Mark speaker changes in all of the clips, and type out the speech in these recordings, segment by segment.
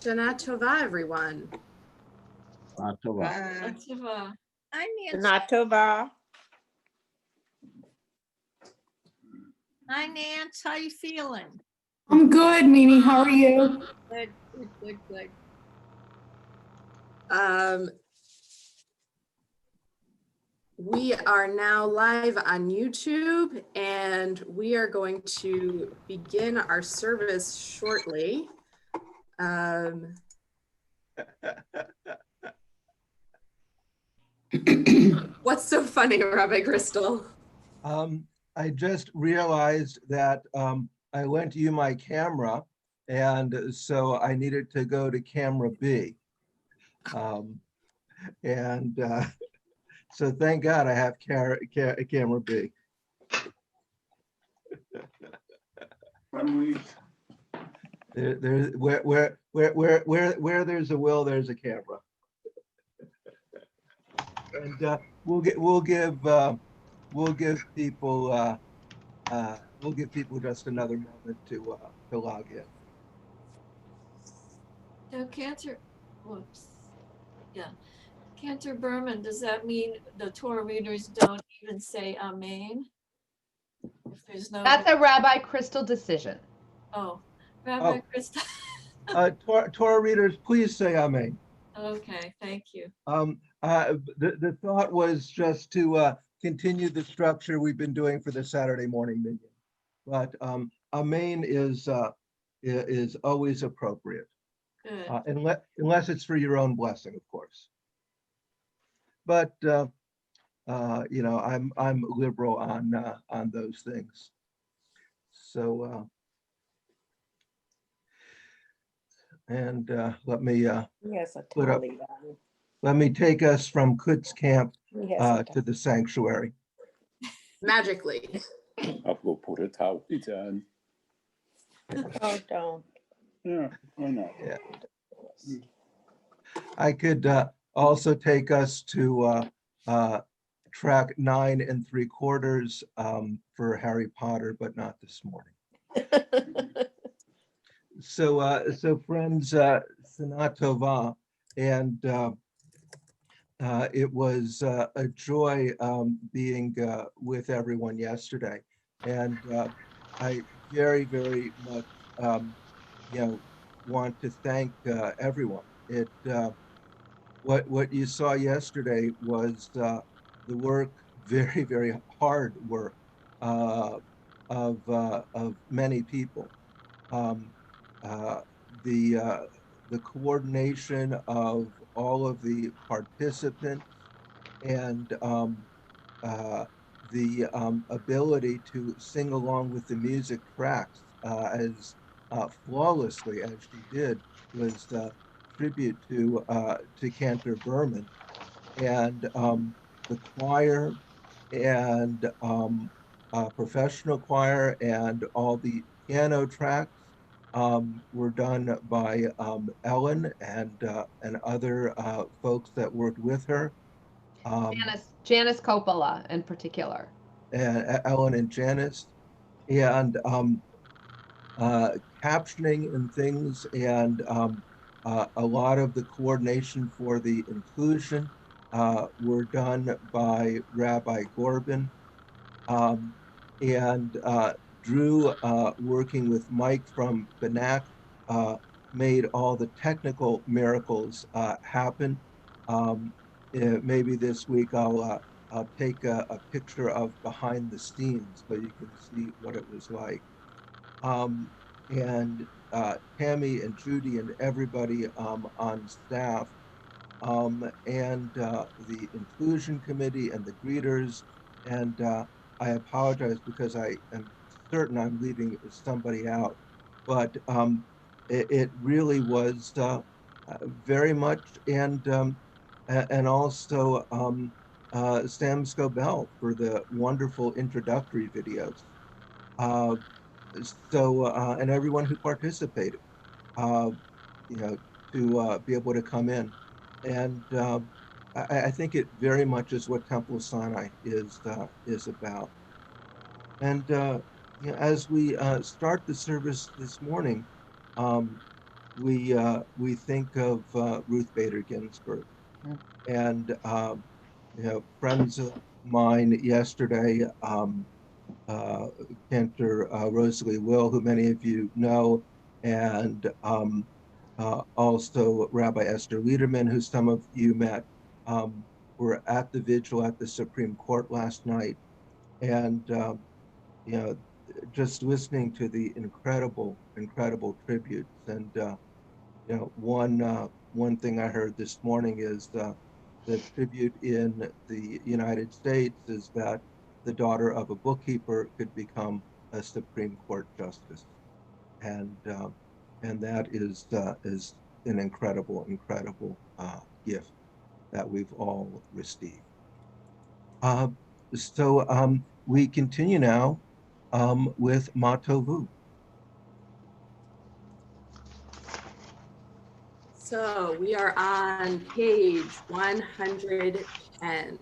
Speaker 1: Shana Tova, everyone.
Speaker 2: Tova.
Speaker 3: I'm Nancy.
Speaker 4: Shana Tova.
Speaker 3: Hi, Nance. How you feeling?
Speaker 5: I'm good, Mimi. How are you?
Speaker 3: Good, good, good, good.
Speaker 1: We are now live on YouTube, and we are going to begin our service shortly. What's so funny, Rabbi Crystal?
Speaker 6: I just realized that I lent you my camera, and so I needed to go to camera B. So thank God I have camera B. Where there's a will, there's a camera. And we'll give people just another moment to log in.
Speaker 2: So Cantor Berman, does that mean the Torah readers don't even say Amen? If there's no.
Speaker 7: That's a Rabbi Crystal decision.
Speaker 2: Oh, Rabbi Crystal.
Speaker 6: Torah readers, please say Amen.
Speaker 2: Okay, thank you.
Speaker 6: The thought was just to continue the structure we've been doing for the Saturday morning minyan, but Amen is always appropriate, unless it's for your own blessing, of course. But you know, I'm liberal on those things. So let me put up. Let me take us from Kutz Camp to the sanctuary.
Speaker 1: Magically.
Speaker 8: I'll go put a towel on.
Speaker 4: Oh, don't.
Speaker 8: Yeah, why not?
Speaker 6: Yeah. I could also take us to track 9 3/4 for Harry Potter, but not this morning. So friends, Shana Tova, and it was a joy being with everyone yesterday, and I very, very much want to thank everyone. What you saw yesterday was the work, very, very hard work of many people. The coordination of all of the participants and the ability to sing along with the music tracks as flawlessly as she did was tribute to Cantor Berman, and the choir and professional choir and all the piano tracks were done by Ellen and other folks that worked with her.
Speaker 7: Janice Coppola in particular.
Speaker 6: And Ellen and Janice, and captioning and things, and a lot of the coordination for the inclusion were done by Rabbi Gorbin, and Drew, working with Mike from Banak, made all the technical miracles happen. Maybe this week I'll take a picture of behind the scenes so you can see what it was like. And Tammy and Judy and everybody on staff, and the inclusion committee and the greeters, and I apologize because I am certain I'm leaving somebody out, but it really was very much, and also Sam Scobell for the wonderful introductory videos. And everyone who participated, to be able to come in. And I think it very much is what Temple Sinai is about. And as we start the service this morning, we think of Ruth Bader Ginsburg, and friends of mine yesterday, Cantor Rosalie Will, who many of you know, and also Rabbi Esther Liederman, who some of you met, were at the vigil at the Supreme Court last night, and just listening to the incredible tributes. And one thing I heard this morning is the tribute in the United States is that the daughter of a bookkeeper could become a Supreme Court justice, and that is an incredible gift that we've all received. So we continue now with Ma Tovu.
Speaker 1: So we are on page 110.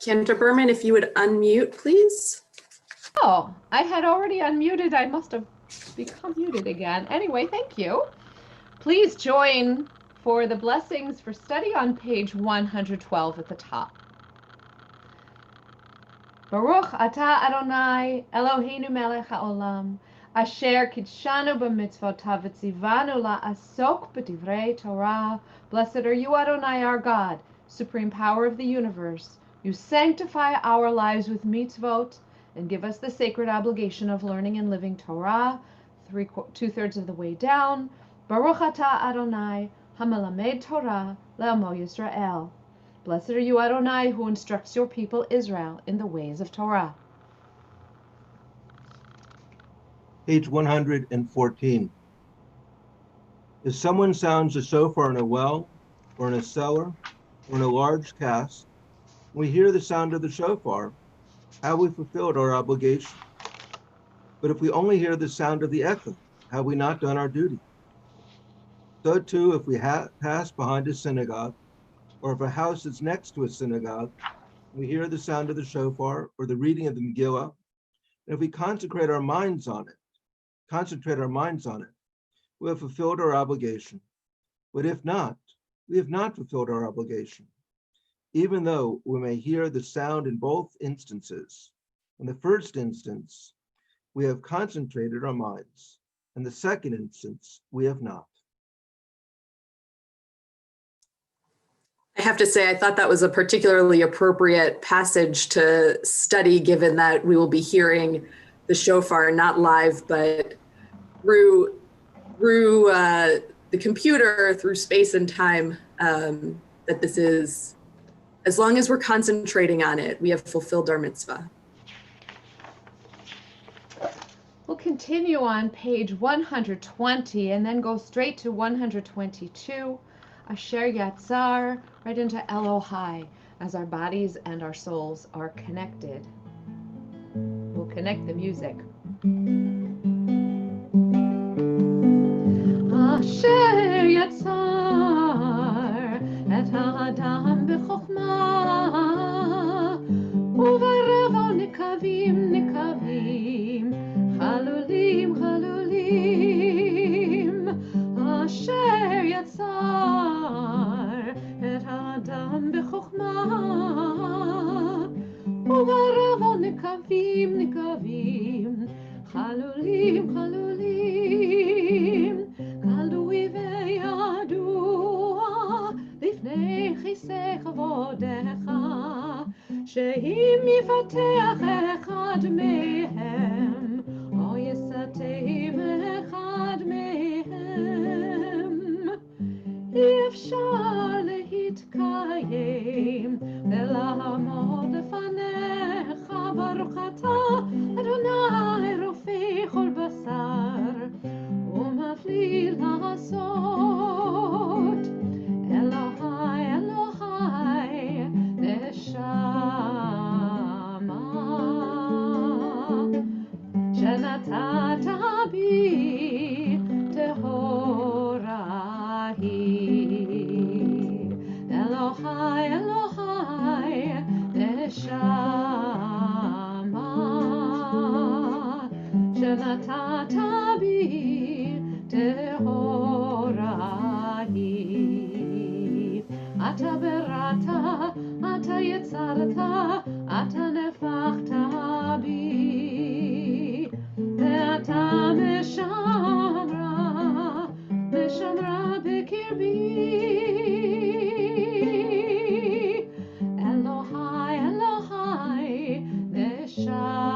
Speaker 1: Cantor Berman, if you would unmute, please.
Speaker 7: Oh, I had already unmuted. I must have become muted again. Anyway, thank you. Please join for the blessings for study on page 112 at the top. Baruch atah Adonai Eloheinu melech haolam Asher kidshanu b'mitzvotav v'tzivanu la'asok b'divrei Torah. Blessed are you, Adonai, our God, supreme power of the universe. You sanctify our lives with mitzvot and give us the sacred obligation of learning and living Torah, 2/3 of the way down. Baruch atah Adonai, hamelamed Torah le'amo Yisrael. Blessed are you, Adonai, who instructs your people Israel in the ways of Torah.
Speaker 6: Page 114. If someone sounds a shofar in a well, or in a cellar, or in a large cask, we hear the sound of the shofar, have we fulfilled our obligation? But if we only hear the sound of the echo, have we not done our duty? So too, if we pass behind a synagogue, or if a house is next to a synagogue, we hear the sound of the shofar or the reading of the Megillah, and if we concentrate our minds on it, we have fulfilled our obligation. But if not, we have not fulfilled our obligation. Even though we may hear the sound in both instances. In the first instance, we have concentrated our minds. In the second instance, we have not.
Speaker 1: I have to say, I thought that was a particularly appropriate passage to study, given that we will be hearing the shofar not live, but through the computer, through space and time, that this is, as long as we're concentrating on it, we have fulfilled our mitzvah.
Speaker 7: We'll continue on page 120 and then go straight to 122. Asher Yatzar, right into Elohai, as our bodies and our souls are connected. We'll connect the music. Asher Yatzar et ha'adam b'chokhmah u'baravo nikavim nikavim chalulim chalulim Asher Yatzar et ha'adam b'chokhmah u'baravo nikavim nikavim chalulim chalulim Kalui ve'yadua lifnei chisei chavodecha she'im yifateach echad mehem o yisateim echad mehem אפשר להתקיים ולעמוד לפניך ברוך אתה אדוני רופא כל בשר ומפליא לעשות אלוהי אלוהי נשמה שנתת בי טהורה היא אלוהי אלוהי נשמה שנתת בי טהורה היא אתה בראת אתה יצרת אתה נפחת בי ואתה משמרה בקרבי אלוהי אלוהי נשמה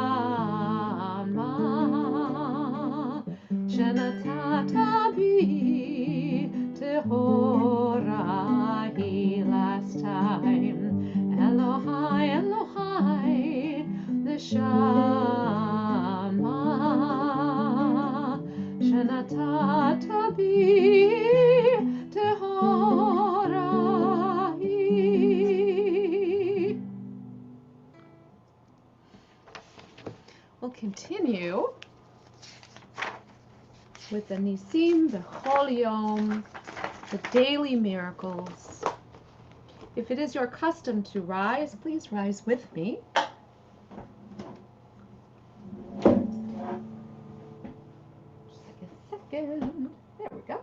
Speaker 7: שנתת בי טהורה היא last time אלוהי אלוהי נשמה שנתת בי טהורה היא. We'll continue with the Nisim B'chol Yom, the daily miracles. If it is your custom to rise, please rise with me. Just a second. There we go.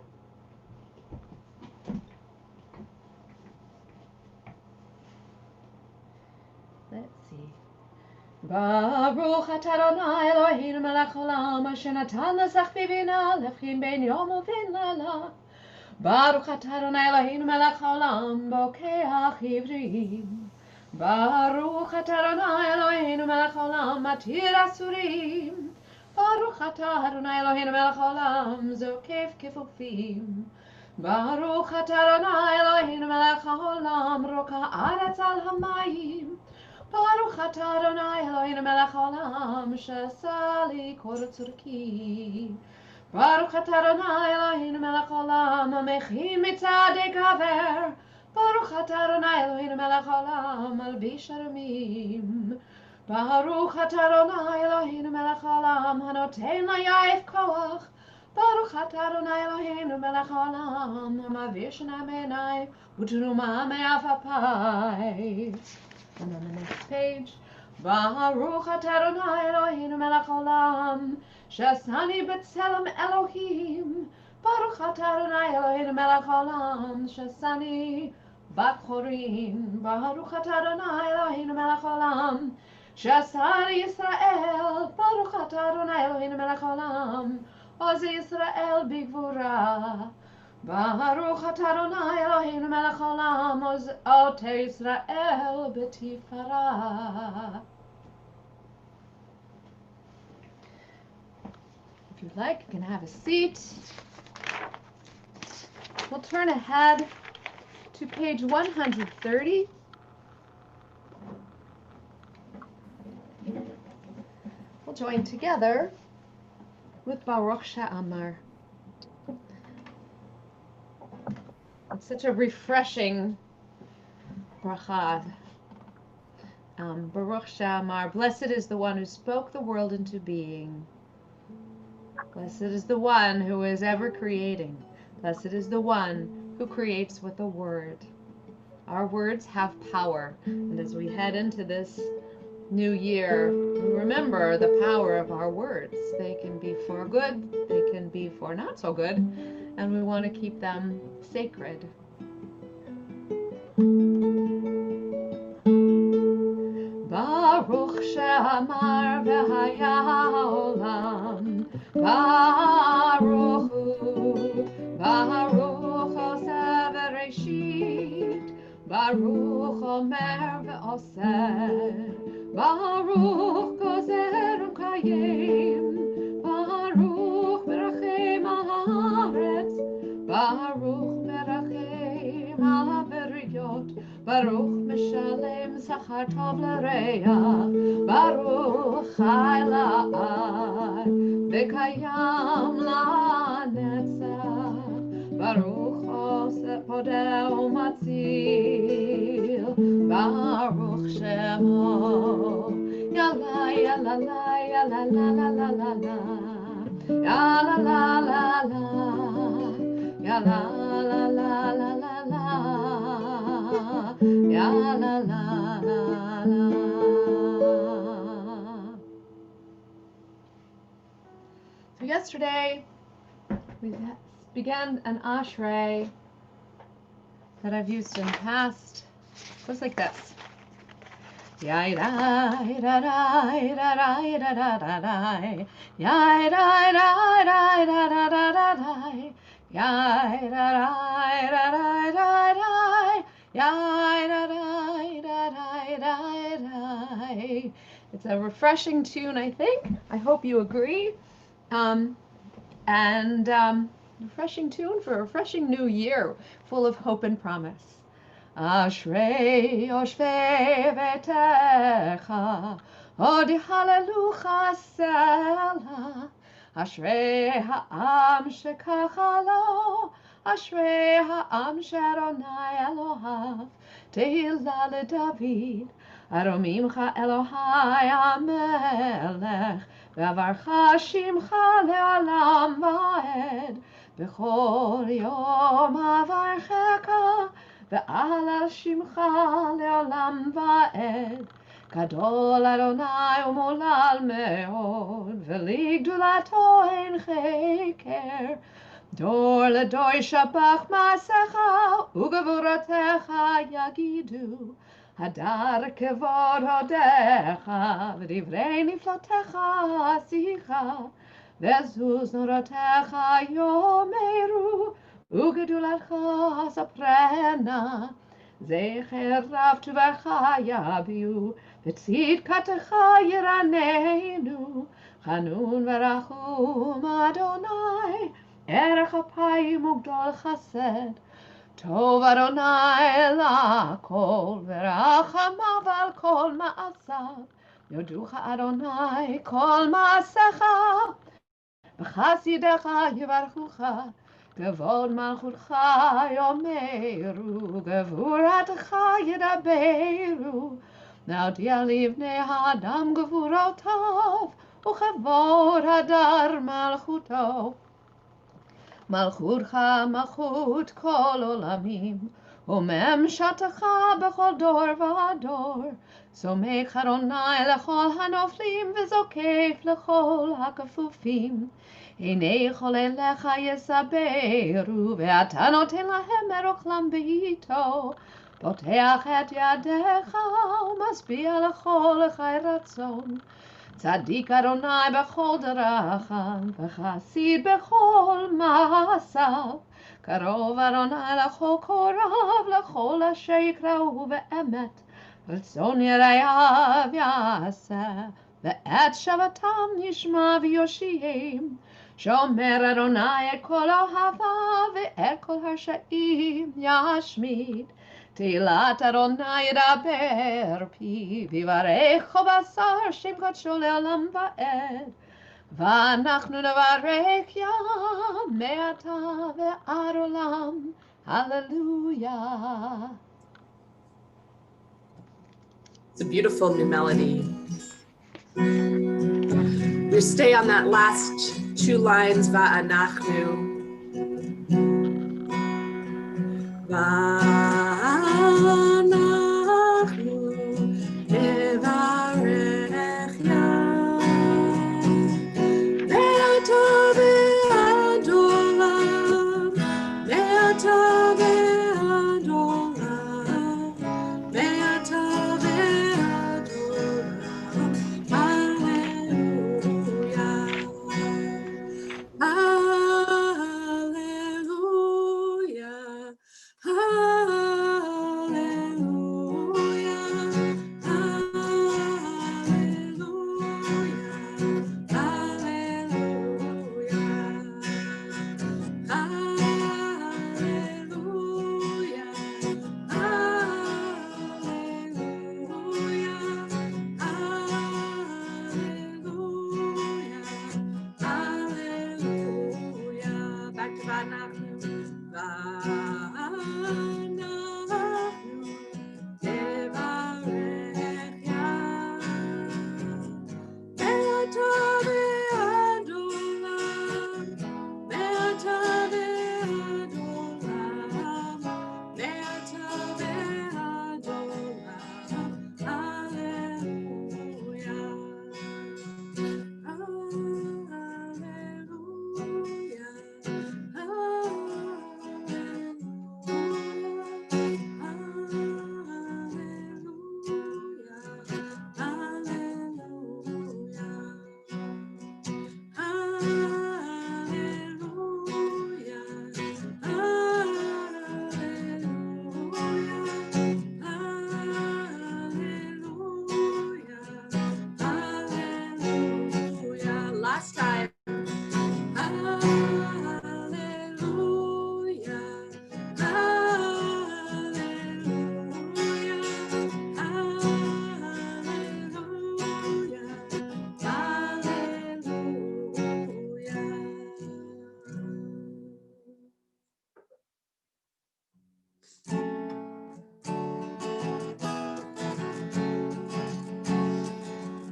Speaker 7: Let's see. Baruch atah Adonai Eloheinu melech haolam asher natan l'sach bivina lefchim ben yom uven laila. Baruch atah Adonai Eloheinu melech haolam bokeach ivrim. Baruch atah Adonai Eloheinu melech haolam matir asurim. Baruch atah Adonai Eloheinu melech haolam zokef kefufim. Baruch atah Adonai Eloheinu melech haolam roka aretz al hamayim. Baruch atah Adonai Eloheinu melech haolam sh'asa li kol tzurki. Baruch atah Adonai Eloheinu melech haolam hamechim mitzadei kaver. Baruch atah Adonai Eloheinu melech haolam malbish arumim. Baruch atah Adonai Eloheinu melech haolam hanoten layayif koach. Baruch atah Adonai Eloheinu melech haolam hamavir shana me'enai u'teruma me'afapai. And then the next page. Baruch atah Adonai Eloheinu melech haolam sh'asani b'tselem Elohim. Baruch atah Adonai Eloheinu melech haolam sh'asani bat chorim. Baruch atah Adonai Eloheinu melech haolam sh'asani Yisrael. Baruch atah Adonai Eloheinu melech haolam oz Yisrael b'gvura. Baruch atah Adonai Eloheinu melech haolam oz ot Yisrael b'tifara. If you'd like, you can have a seat. We'll turn ahead to page 130. We'll join together with Baruch She'amar. It's such a refreshing bracha. Baruch She'amar, blessed is the one who spoke the world into being. Blessed is the one who is ever creating. Blessed is the one who creates with a word. Our words have power, and as we head into this new year, we remember the power of our words. They can be for good, they can be for not so good, and we want to keep them sacred. Baruch She'amar v'haya ha'olam, Baruch hu, Baruch oseh v'reshit, Baruch omer v'oseh, Baruch gozer u'kayim, Baruch merachem ha'aretz, Baruch merachem ha'beriyot, Baruch meshalem sachar tov l'reach, Baruch chai la'ad, v'kayam la'netzach, Baruch oseh podeh u'matzil, Baruch Shemo, Yala yala la yala la la la la la, Yala la la la, Yala la la la la la, Yala la la la. So yesterday we began an ashrei that I've used in the past. It goes like this. Yai dai da dai da dai da da da dai. Yai dai dai dai da da da da dai. Yai da dai da dai da dai. Yai da dai da dai da dai. It's a refreshing tune, I think. I hope you agree. Refreshing tune for a refreshing new year, full of hope and promise. Ashrei yoshvei betecha, od hallelu chasela. Ashrei ha'am shekacha lo, Ashrei ha'am she'Adonai Elohav, tehillah leDavid, aromimcha Elohai hamelech, ve'avarcha shimcha le'olam va'ed, b'chol yom avarcheka, ve'alal shimcha le'olam va'ed. Gadol Adonai u'molal me'od, ve'ligdulato ein cheker. Dor ledor yishabach ma'asecha, u'gevuratecha yagidu. הדר כבוד הודיך, ודברי נפלאותיך אשיחה, וזוז נורותיך יאמרו, וגדולתך ספרנה. זכר רב טובך יביאו, וצדקתך ירננו. חנון ורחום אדוני, ערך אפיים וגדול חסד. טוב אדוני לכל, ורחמיו על כל מעשיו. יודוך אדוני כל מעשיך, וחסידיך יברכוך. כבוד מלכותך יאמרו, גבורתך ידברו. להודיע לבני האדם גבורותיו, וכבוד הדר מלכותו. מלכותך מלכות כל עולמים, וממשלתך בכל דור ודור. סומך אדוני לכל הנופלים, וזוקף לכל הכפופים. עיני כל אליך יסברו, ואתה נותן להם מרוכלם בעתו. פותח את ידיך, ומשביע לכל חי רצון. צדיק אדוני בכל דרכיו, וחסיד בכל מעשיו. קרוב אדוני לכל קורב, לכל אשר יקראו באמת. רצון יראיו יעשה, ואת שבתם ישמע ויושיעם. שומר אדוני את כל אוהביו, ואת כל הרשעים ישמיד. תהילת אדוני ידבר פיו, יברך כל בשר שם קדשו לעולם ועד. ואנחנו נברך יה מעתה ועד עולם. הללויה.
Speaker 1: It's a beautiful new melody. We stay on that last two lines, va'anachnu. Va'anachnu nevarech ya. Me'ata ve'ad olam, me'ata ve'ad olam, me'ata ve'ad olam. Hallelujah. Hallelujah. Hallelujah. Hallelujah. Hallelujah. Hallelujah. Hallelujah. Back to Va'anachnu. Va'anachnu nevarech ya. Me'ata ve'ad olam, me'ata ve'ad olam, me'ata ve'ad olam. Hallelujah. Last time. Hallelujah. Hallelujah. Hallelujah.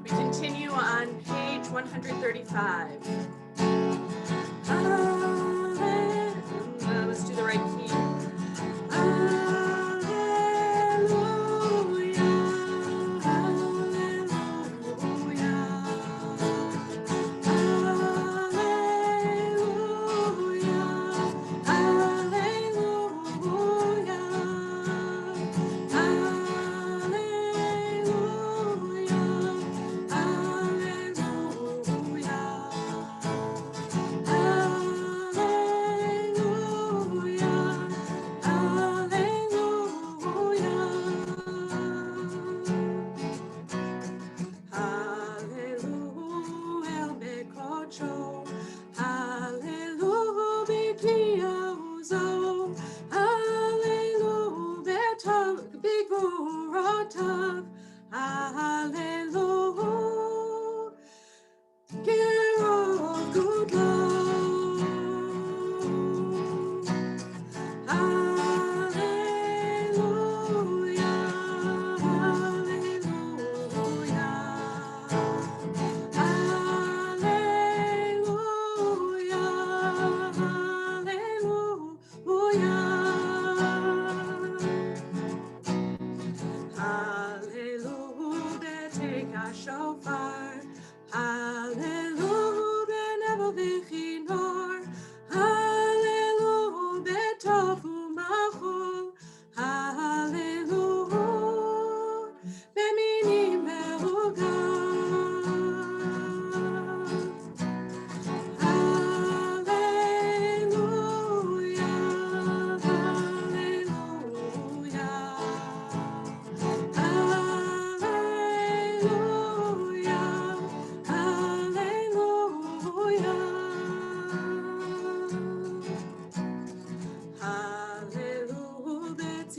Speaker 1: We continue on page 135. Let's do the right key. Hallelujah. Hallelujah. Hallelujah. Hallelujah.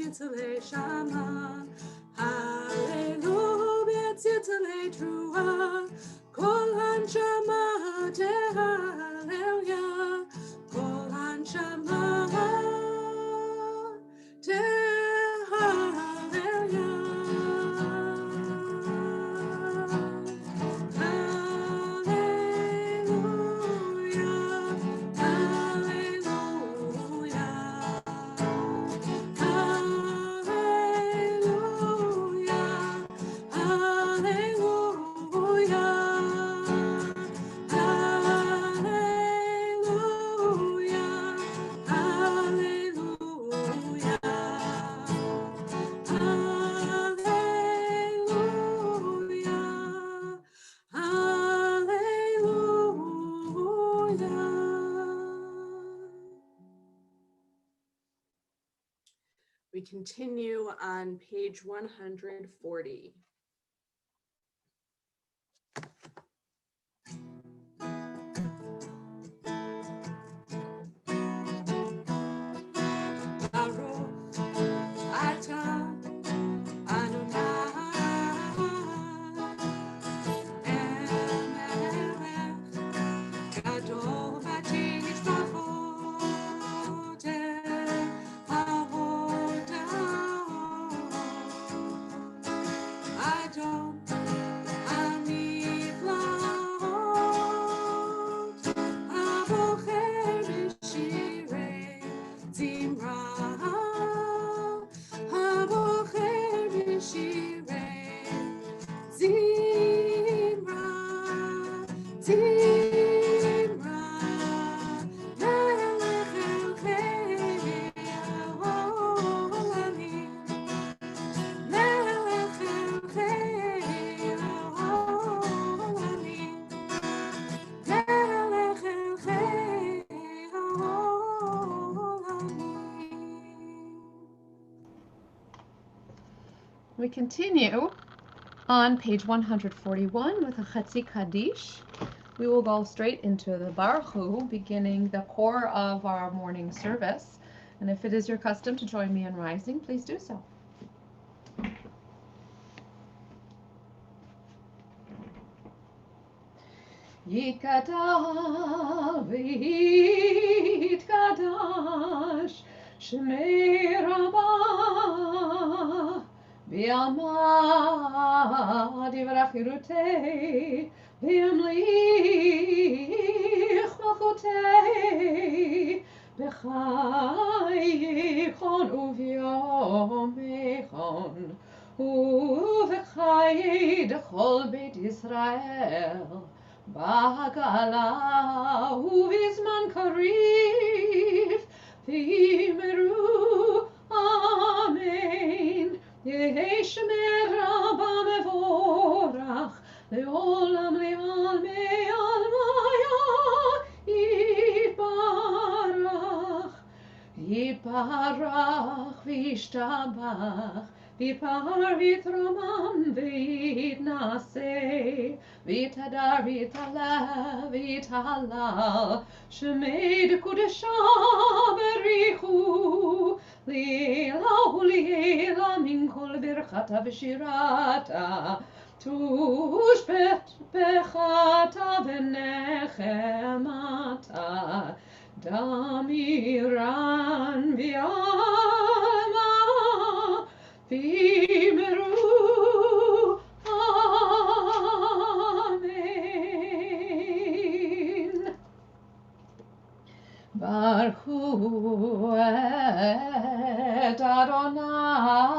Speaker 1: Tziltzilei Shama. Hallelujah, Tziltzilei Trua. Kol Hanshama Tehallelujah. Kol Hanshama We continue on page 140. Baruch atah Adonai Emelech Gadol v'titzavot Adon Aniflaot Abocher b'shirei Zimra Abocher b'shirei Zimra Zimra Melech Elkei Olamim Melech Elkei Olamim Melech Elkei Olamim.
Speaker 7: We continue on page 141 with a Chatzi Kaddish. We will go straight into the Baruch Hu, beginning the core of our morning service. And if it is your custom to join me in rising, please do so. Yikadal v'yitkadash Shmei Rabbah B'yamad yivrach yirutei B'yamlich malchutei B'chayichon u'v'yomechon U'v'chayi d'chol Beit Yisrael Ba'gala u'vizman karif v'yimeru amen Yehi Shmei Rabbah mevorach le'olam le'almei almaya yiparach Yiparach v'yishtabach V'yipar v'yitromam v'yitnaseh V'yitadar v'yitala v'yithalal Shemei d'kudesha berichu Li'ela u'li'ela min kol birchata v'shirata Tush bechata v'nechemata Damiran v'yama v'yimeru amen. Baruch hu et Adonai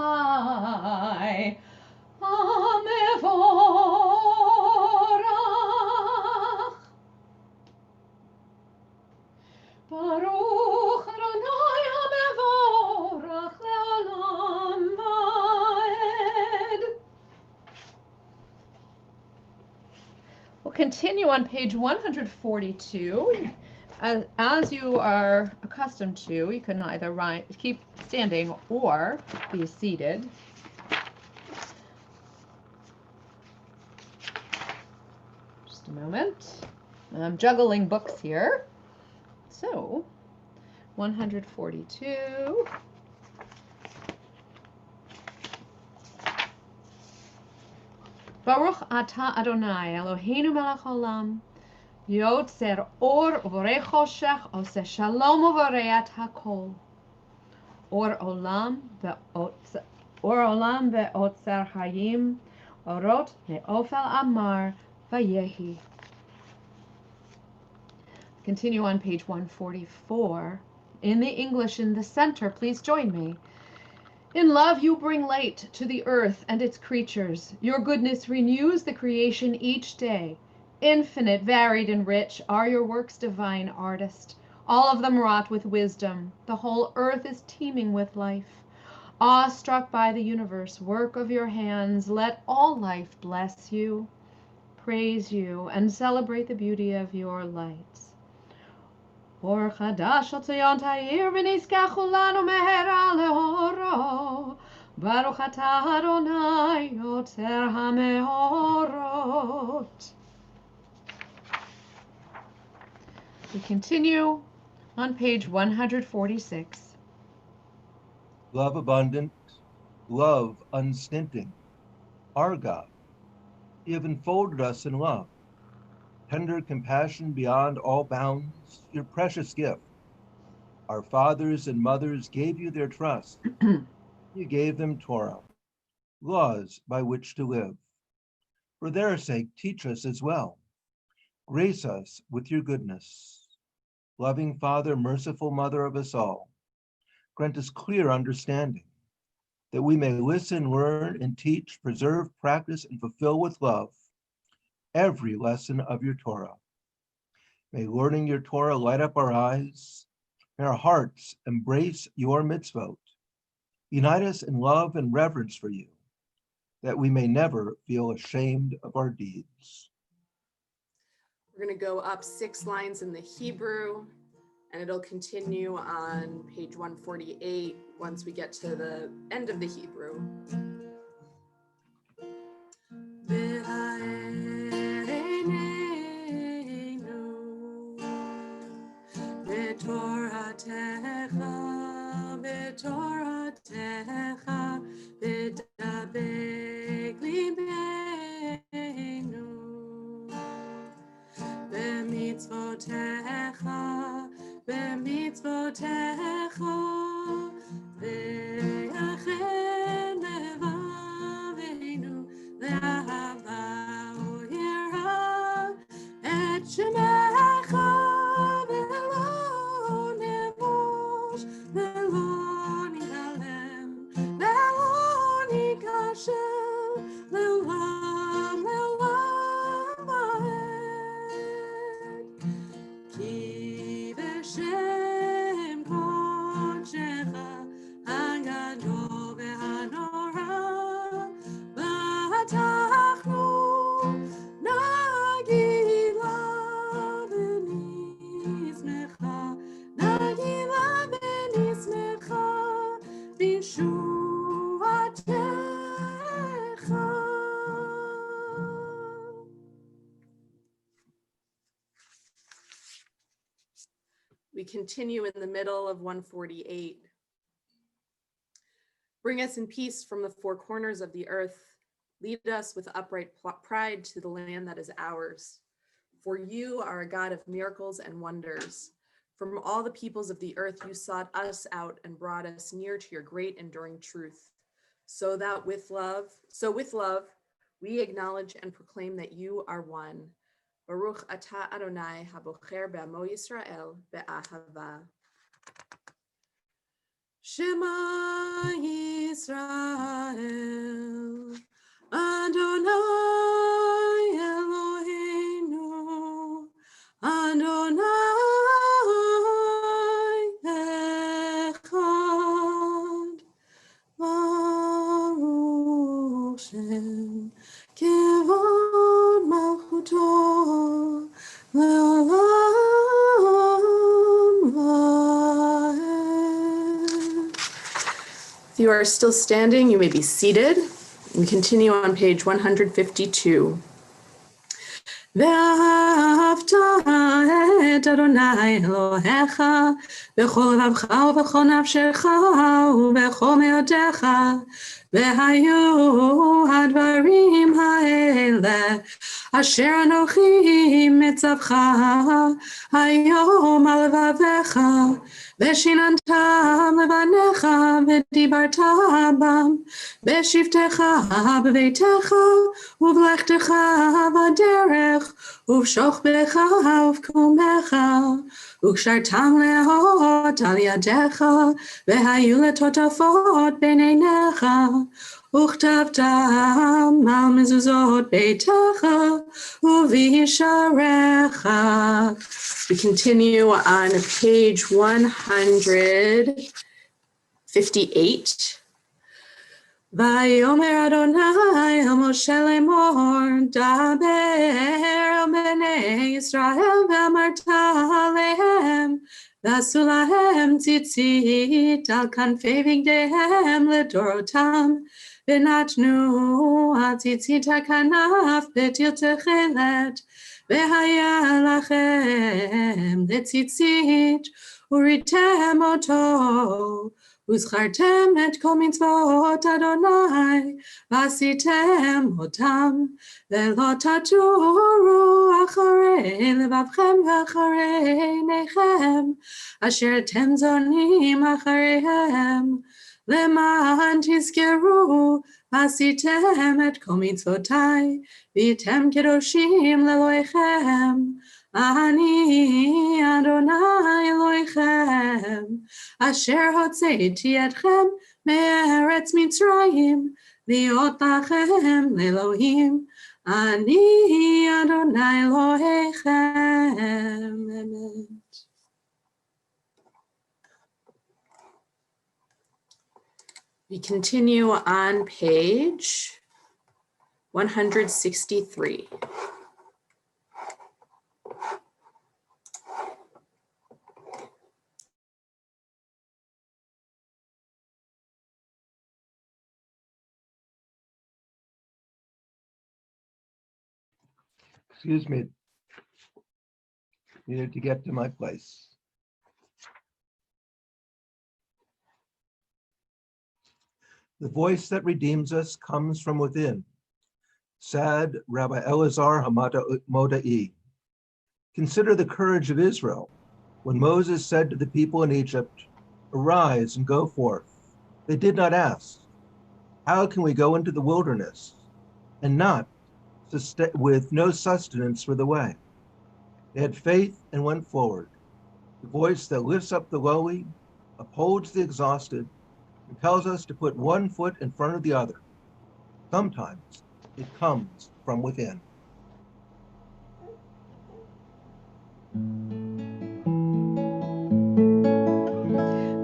Speaker 7: hamevorach Baruch Adonai hamevorach le'olam va'ed. We'll continue on page 142. As you are accustomed to, you can either keep standing or be seated. Just a moment. I'm juggling books here. So, 142. Baruch atah Adonai Eloheinu melech haolam, yotzer or uvorei choshech, oseh shalom uvorei et hakol. Or olam ve'otzer hayim, orot le'ofel amar vayehi. Continue on page 144. In the English in the center, please join me. In love you bring light to the earth and its creatures. Your goodness renews the creation each day. Infinite, varied, and rich are your works, divine artist. All of them wrought with wisdom. The whole earth is teeming with life. Awestruck by the universe, work of your hands, let all life bless you, praise you, and celebrate the beauty of your lights. Or chadash al tzion ta'ir v'nizkachu lanu mehera leoro. Baruch atah Adonai yotzer hameorot. We continue on page 146.
Speaker 6: Love abundant, love unstinting, our God. You have enfolded us in love. Tender compassion beyond all bounds, your precious gift. Our fathers and mothers gave you their trust. You gave them Torah, laws by which to live. For their sake, teach us as well. Grace us with your goodness. Loving Father, merciful Mother of us all, grant us clear understanding, that we may listen, learn, and teach, preserve, practice, and fulfill with love every lesson of your Torah. May learning your Torah light up our eyes, may our hearts embrace your mitzvot. Unite us in love and reverence for you, that we may never feel ashamed of our deeds.
Speaker 1: We're going to go up 6 lines in the Hebrew, and it'll continue on page 148 once we get to the end of the Hebrew. We continue in the middle of 148. Bring us in peace from the 4 corners of the earth. Lead us with upright pride to the land that is ours. For you are a God of miracles and wonders. From all the peoples of the earth, you sought us out and brought us near to your great enduring truth. So with love, we acknowledge and proclaim that you are one. Baruch atah Adonai habocher be'amo Yisrael be'ahava. Shema Yisrael, Adonai Eloheinu, Adonai Echad. Baruch Shem Kevod Malchuto Le'olam Va'ed. If you are still standing, you may be seated. We continue on page 152. ואהבת את אדוני אלוהיך בכל לבבך ובכל נפשך ובכל מאודך, והיו הדברים האלה אשר אנוכי מצווך היום על לבביך, ושיננתם לבניך ודיברת בם בשבתך בביתך ובלכתך בדרך ובשוכבך ובקומך, וקשרתם להות על ידיך, והיו לטוטפות בין עיניך, וכתבתם על מזוזות ביתך ובישעריך. We continue on page 158. ויאמר אדוני אל משה לאמור, דבר אל בני ישראל ואמרת עליהם, ועשו להם ציצית על כנפי בגדיהם לדורותם, ונתנו הציצית הכנף בתיל תכלת, והיה לכם לציצית, וריתם אותו, וזכרתם את כל מצוות אדוני, ועשיתם אותם, ולא תטורו אחרי לבבכם ואחרי עיניכם, אשר אתם זונים אחריהם, למען תזכרו, ועשיתם את כל מצוותיי, והייתם קדושים לאלוהיכם. אני אדוני אלוהיכם, אשר הוצאתי אתכם מארץ מצרים, להיות לכם לאלוהים. אני אדוני אלוהיכם. אמן. We continue on page 163.
Speaker 6: Excuse me. Needed to get to my place. The voice that redeems us comes from within, said Rabbi Elazar Modai. Consider the courage of Israel when Moses said to the people in Egypt, "Arise and go forth." They did not ask, "How can we go into the wilderness?" and not with no sustenance for the way. They had faith and went forward. The voice that lifts up the lowly, upholds the exhausted, and tells us to put one foot in front of the other. Sometimes it comes from within.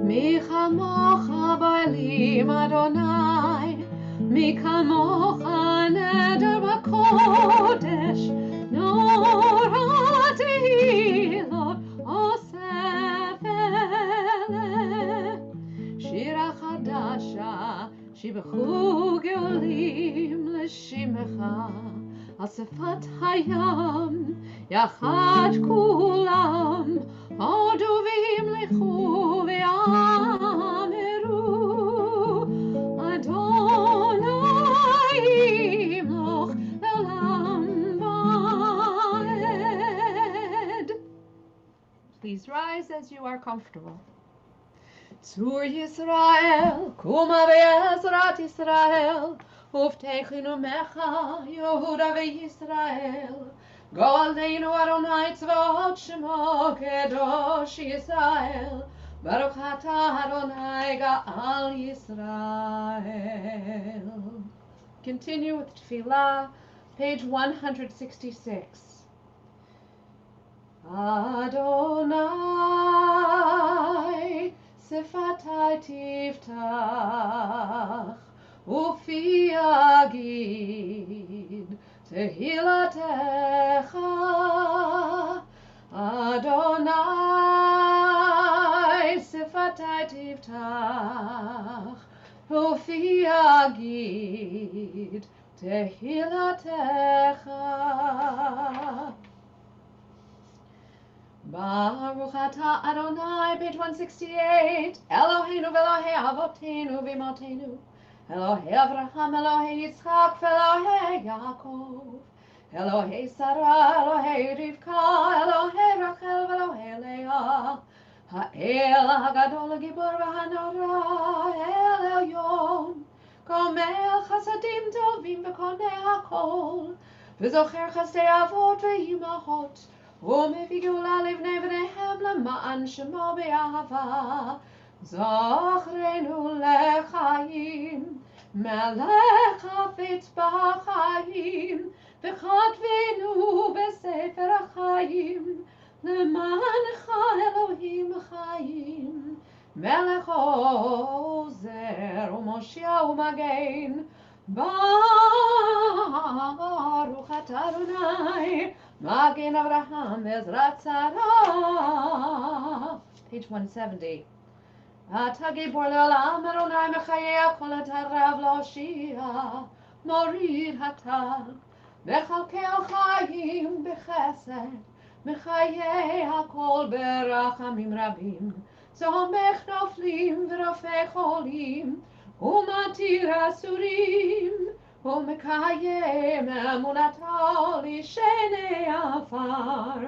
Speaker 7: מי כמוך באלים אדוני, מי כמוך נדר בקודש, נורא תהילות אוסף אלה. שירה חדשה, שיבחו גאולים לשמך, על שפת הים, יחד כולם, הודובים לכו ויאמרו, אדוני ימלוך לעולם ועד. Please rise as you are comfortable. Zur Yisrael, kuma be'ezrat Yisrael, uvtechinu mecha, Yehuda ve'Yisrael. Go'aleinu Adonai tzvaot shemo kedosh Yisrael, Baruch atah Adonai ga'al Yisrael. Continue with Tefillah, page 166. Adonai, Sifatai tiftach, ufi agid, tehilatecha. Adonai, Sifatai tiftach, ufi agid, Tehillatech. Baruch atah Adonai, page 168. Eloheinu v'Elohei avotenu v'imotenu. Elohei Avraham, Elohei Yitzchak, Elohei Yaakov. Elohei Sarah, Elohei Rivka, Elohei Rachel, Elohei Leah. Ha'el hagadol hagibor v'hanora, El Elyon. Gomel chasadim tovim v'konei hakol. V'zocher chasdei avot v'imahot. ומביא גאולה לבני בניהם למען שמו באהבה. זכרנו לחיים, מלך חפץ בחיים, וכתבנו בספר החיים, למענך אלוהים חיים. מלך עוזר ומושיע ומגן, ברוך אתה אדוני, Magen Avraham Ezrat Sarah. Page 170. אתה גיבור לעולם, אדוני מחיה כל התרב להושיע, מוריד אתה, מכלכל חיים בחסד, מחיי הכל ברחמים רבים, צומח נופלים ורופא חולים, ומתיר אסורים, ומקיים אמונתו לשני עפר.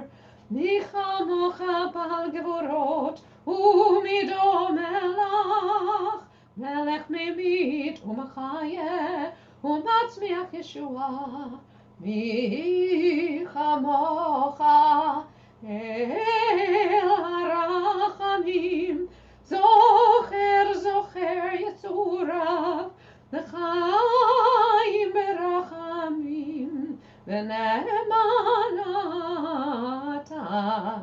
Speaker 7: מי כמוך בעל גבורות ומידו מלך, מלך ממית ומחיה ומצמיח ישועה. מי כמוך אל הרחמים, זוכר יצוריו, לחיים ברחמים, ונאמן אתה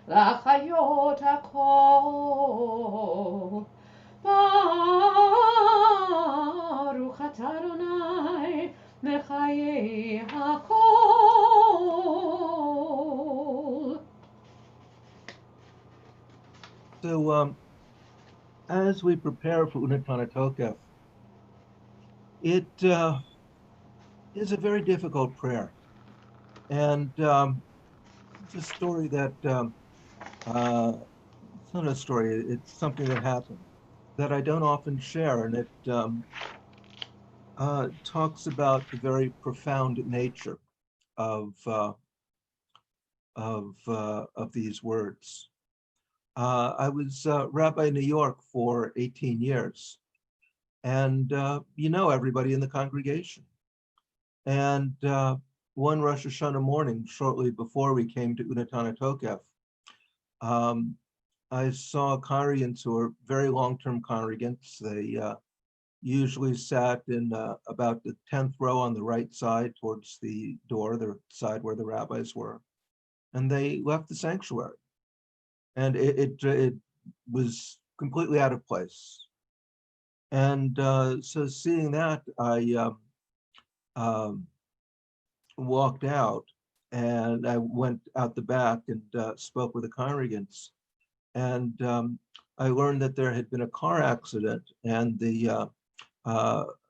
Speaker 7: לחיות הכל. ברוך אתה אדוני מחיי הכל.
Speaker 6: So, as we prepare for Unetana Tokef, it is a very difficult prayer. And it's a story that, it's not a story, it's something that happened that I don't often share. And it talks about the very profound nature of these words. I was rabbi in New York for 18 years. And you know everybody in the congregation. And one Rosh Hashanah morning, shortly before we came to Unetana Tokef, I saw congregants who were very long-term congregants. They usually sat in about the 10th row on the right side towards the door, the side where the rabbis were. And they left the sanctuary. And it was completely out of place. And so seeing that, I walked out and I went out the back and spoke with the congregants. And I learned that there had been a car accident and the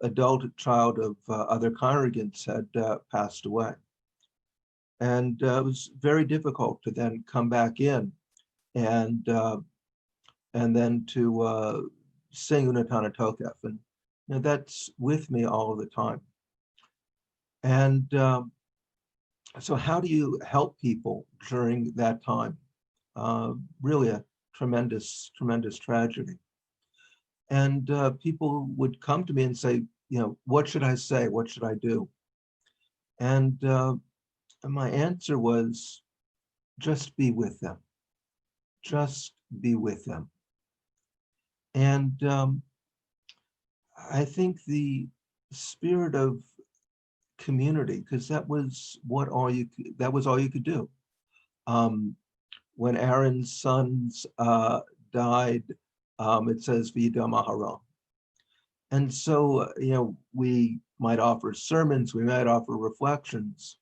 Speaker 6: adult child of other congregants had passed away. And it was very difficult to then come back in and then to sing Unetana Tokef, and you know, that's with me all of the time. And so how do you help people during that time? Really a tremendous, tremendous tragedy. And people would come to me and say, you know, what should I say? What should I do? And my answer was, just be with them. Just be with them. And I think the spirit of community, because that was all you could do. When Aaron's sons died, it says Vida Mahara. And so, you know, we might offer sermons, we might offer reflections,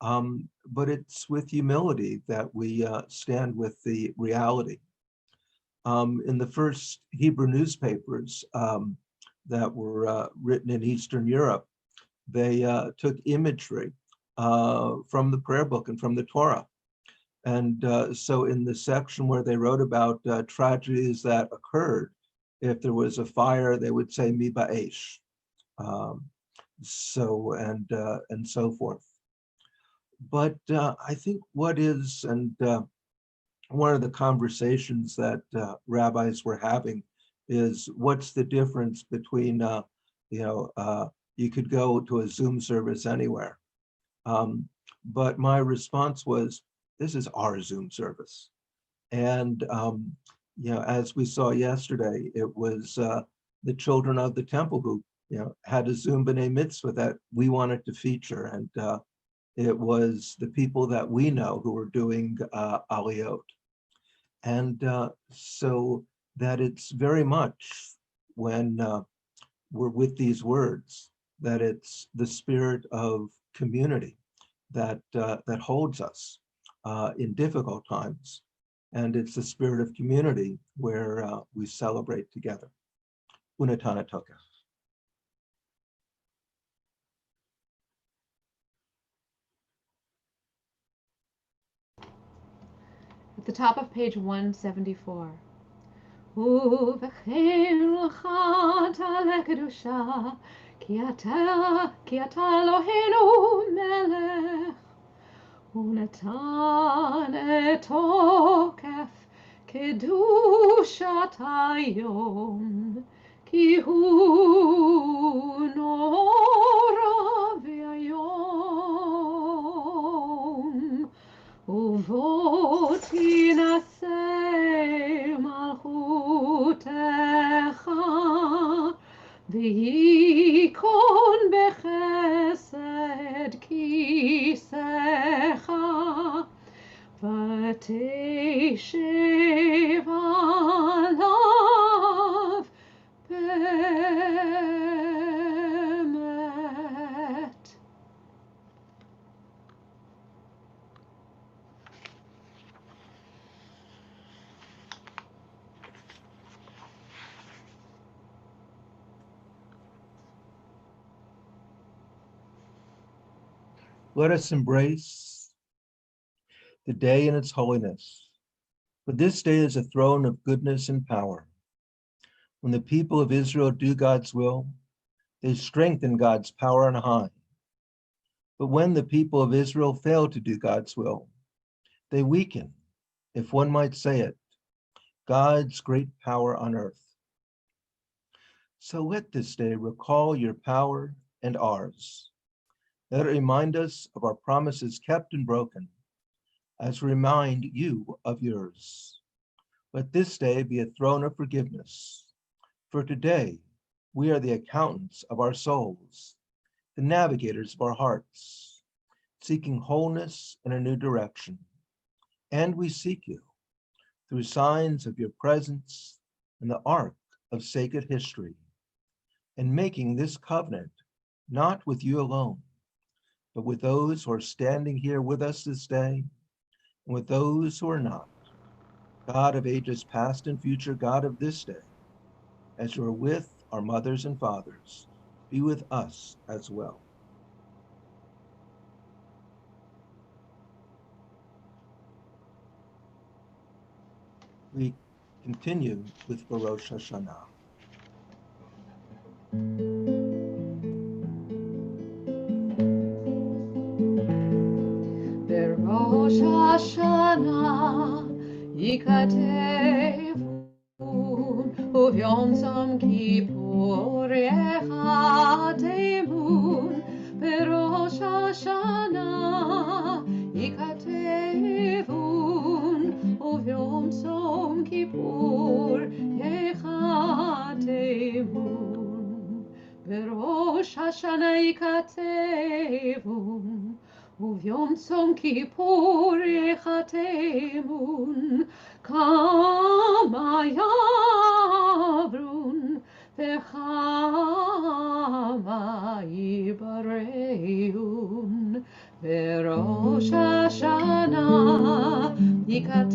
Speaker 6: but it's with humility that we stand with the reality. In the first Hebrew newspapers that were written in Eastern Europe, they took imagery from the prayer book and from the Torah. And so in the section where they wrote about tragedies that occurred, if there was a fire, they would say mi ba'esh. And so forth. But I think what is, and one of the conversations that rabbis were having is, what's the difference between, you could go to a Zoom service anywhere. But my response was, this is our Zoom service. And, as we saw yesterday, it was the children of the temple who, had a Zoom B'nai Mitzvah that we wanted to feature. And it was the people that we know who were doing Aliyot. And so that it's very much when we're with these words, that it's the spirit of community that holds us in difficult times. And it's the spirit of community where we celebrate together. Unatana Tokef.
Speaker 7: At the top of page 174. ובכן לך תעלה קדושה, כי אתה אלוהינו מלך, ונתן את תוקף קדושת היום, כי הוא נורא ואיום. ובוא תינשא מלכותך, וייכון בחסד כיסאך, ותשב עליו באמת.
Speaker 6: Let us embrace the day in its holiness. For this day is a throne of goodness and power. When the people of Israel do God's will, they strengthen God's power on high. But when the people of Israel fail to do God's will, they weaken, if one might say it, God's great power on earth. So let this day recall your power and ours. Let it remind us of our promises kept and broken, as we remind you of yours. Let this day be a throne of forgiveness. For today, we are the accountants of our souls, the navigators of our hearts, seeking wholeness in a new direction. And we seek you through signs of your presence in the arc of sacred history, and making this covenant not with you alone, but with those who are standing here with us this day, and with those who are not. God of ages past and future, God of this day, as you are with our mothers and fathers, be with us as well. We continue with Rosh Hashanah.
Speaker 7: בראש השנה ייכתבון, וביום צום כיפור יחתמון. בראש השנה ייכתבון, וביום צום כיפור יחתמון. בראש השנה ייכתבון, וביום צום כיפור יחתמון. כמה יעברון וכמה יבראון. בראש השנה ייכתבון,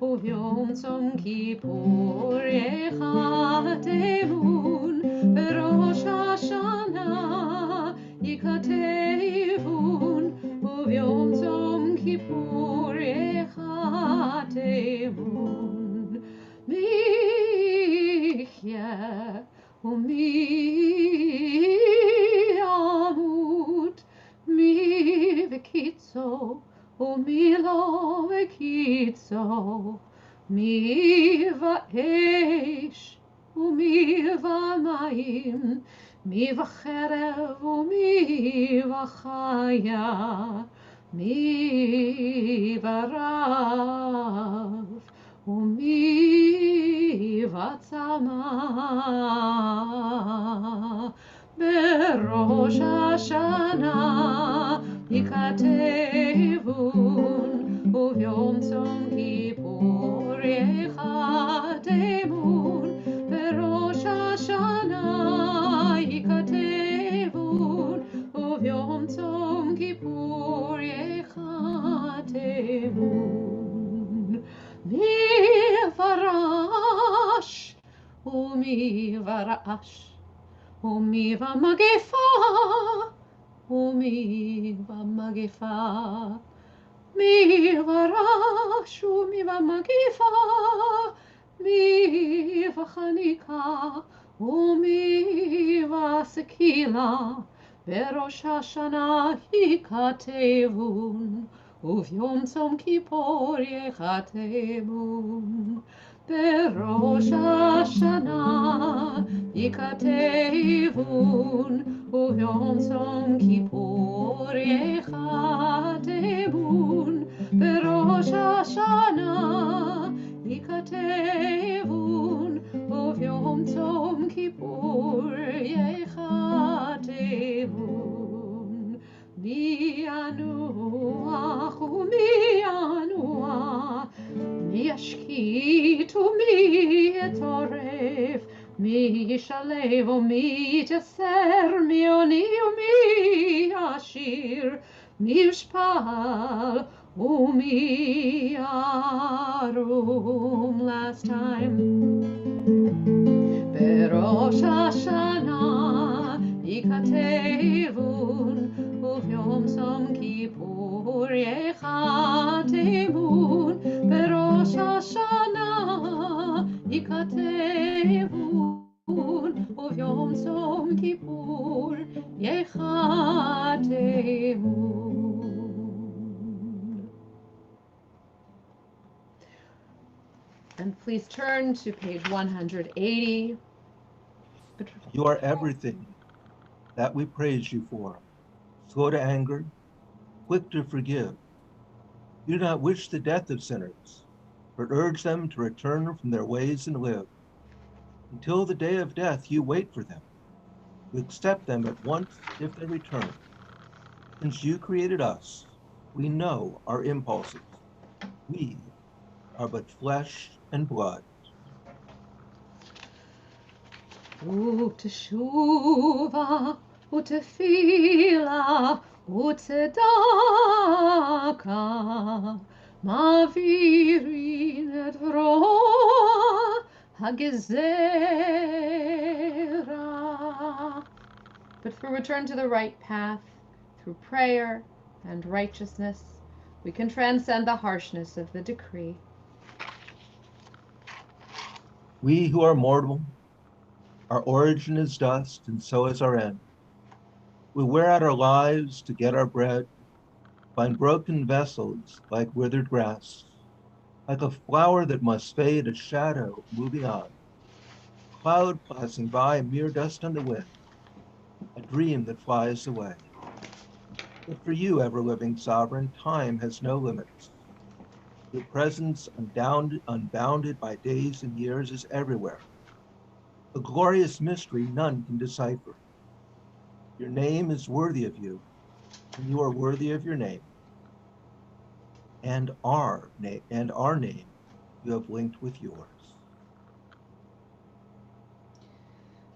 Speaker 7: וביום צום כיפור יחתמון. בראש השנה ומי ימות, מי וקיצו, ומי לא וקיצו, מי ואש, ומי ומים, מי וחרב ומי וחיה, מי ורב ומי וצמא. בראש השנה ייכתבון, וביום צום כיפור ייחתמון. בראש השנה ייכתבון, וביום צום כיפור ייחתמון. מי ורש ומי ורעש, ומי ומגפה, ומי ומגפה, מי ורש ומי ומגפה, מי וחניקה ומי וסקילה. בראש השנה ייכתבון, וביום צום כיפור ייחתמון. בראש השנה ייכתבון, וביום צום כיפור ייחתמון. בראש השנה ייכתבון, וביום צום כיפור ייחתמון. מי ינוח ומי ינוע, מי ישקיט ומי יטורף, מי ישלב ומי יתייסר, מי עני ומי ישיר, מי יושפל ומי ירום. Last time. בראש השנה ייכתבון, וביום צום כיפור ייחתמון. בראש השנה ייכתבון, וביום צום כיפור ייחתמון. And please turn to page 180.
Speaker 6: You are everything that we praise you for, slow to anger, quick to forgive. You do not wish the death of sinners, but urge them to return from their ways and live. Until the day of death, you wait for them. You accept them at once if they return. Since you created us, we know our impulses. We are but flesh and blood.
Speaker 7: Uteshuva, utefila, utedaka, mavirin et roa hagezera. But for return to the right path, through prayer and righteousness, we can transcend the harshness of the decree.
Speaker 6: We who are mortal, our origin is dust, and so is our end. We wear out our lives to get our bread, find broken vessels like withered grass, like a flower that must fade, a shadow moving on, a cloud passing by, mere dust on the wind, a dream that flies away. But for you, ever-living sovereign, time has no limits. Your presence, unbounded by days and years, is everywhere. A glorious mystery none can decipher. Your name is worthy of you, and you are worthy of your name. And our name you have linked with yours.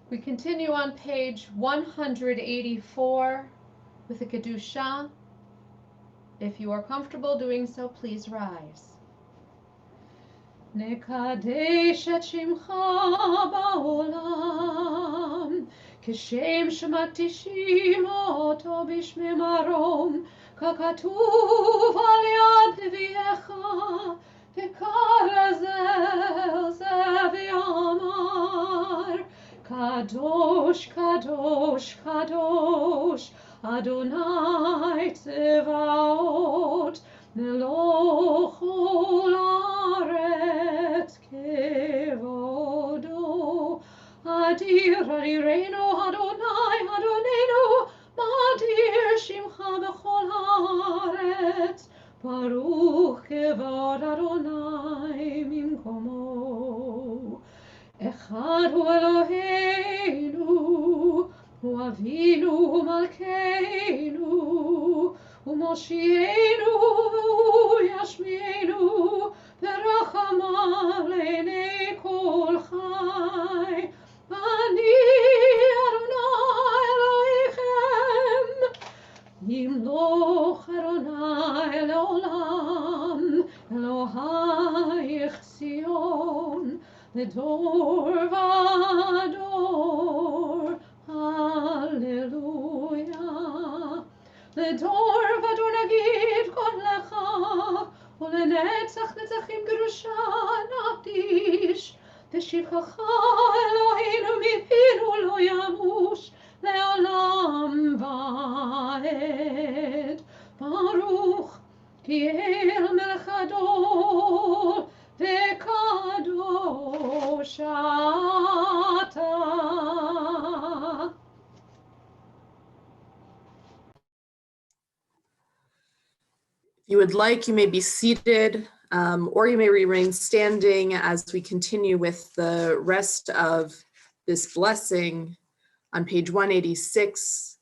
Speaker 7: We continue on page 184 with the Kedusha. If you are comfortable doing so, please rise. Nekadesh et shimcha ba'olam, כשם שמקדישים אותו בשמי מרום, ככתוב על יד נביאך, וקרא זה ויאמר, Kadosh, Kadosh, Kadosh, Adonai Tzevaot, Melech kol haaretz kevodo. Adir adirenu Adonai Adonenu, Madir shimcha b'chol haaretz, Baruch kevod Adonai mimkomo. Echad hu Eloheinu, hu Avinu, hu Malkeinu, hu Moshienu, hu Yashmienu, v'rachamav le'nei kol chai. Ani Adonai Elohechem, yimloch Adonai le'olam, Elohayich Tzion, Ledor vador, Hallelujah. Ledor vador nagid kol lecha, ulenetzach netzachim gerusha naqdish. V'shivchacha Eloheinu mipinu lo yamush, le'olam va'ed. Baruch ki el melech gadol, v'kadosh ata.
Speaker 1: If you would like, you may be seated, or you may remain standing as we continue with the rest of this blessing on page 186.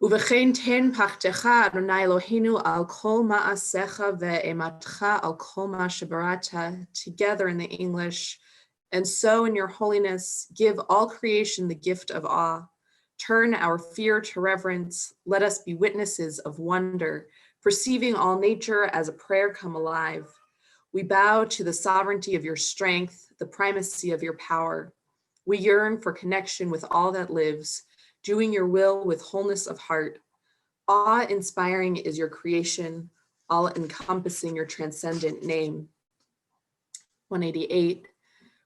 Speaker 1: Uvechein ten pachtecha Adonai Eloheinu al kol ma'asecha ve'ematcha al kol ma shebarata, together in the English. And so in your holiness, give all creation the gift of awe. Turn our fear to reverence. Let us be witnesses of wonder, perceiving all nature as a prayer come alive. We bow to the sovereignty of your strength, the primacy of your power. We yearn for connection with all that lives, doing your will with wholeness of heart. Awe-inspiring is your creation, all-encompassing your transcendent name. 188.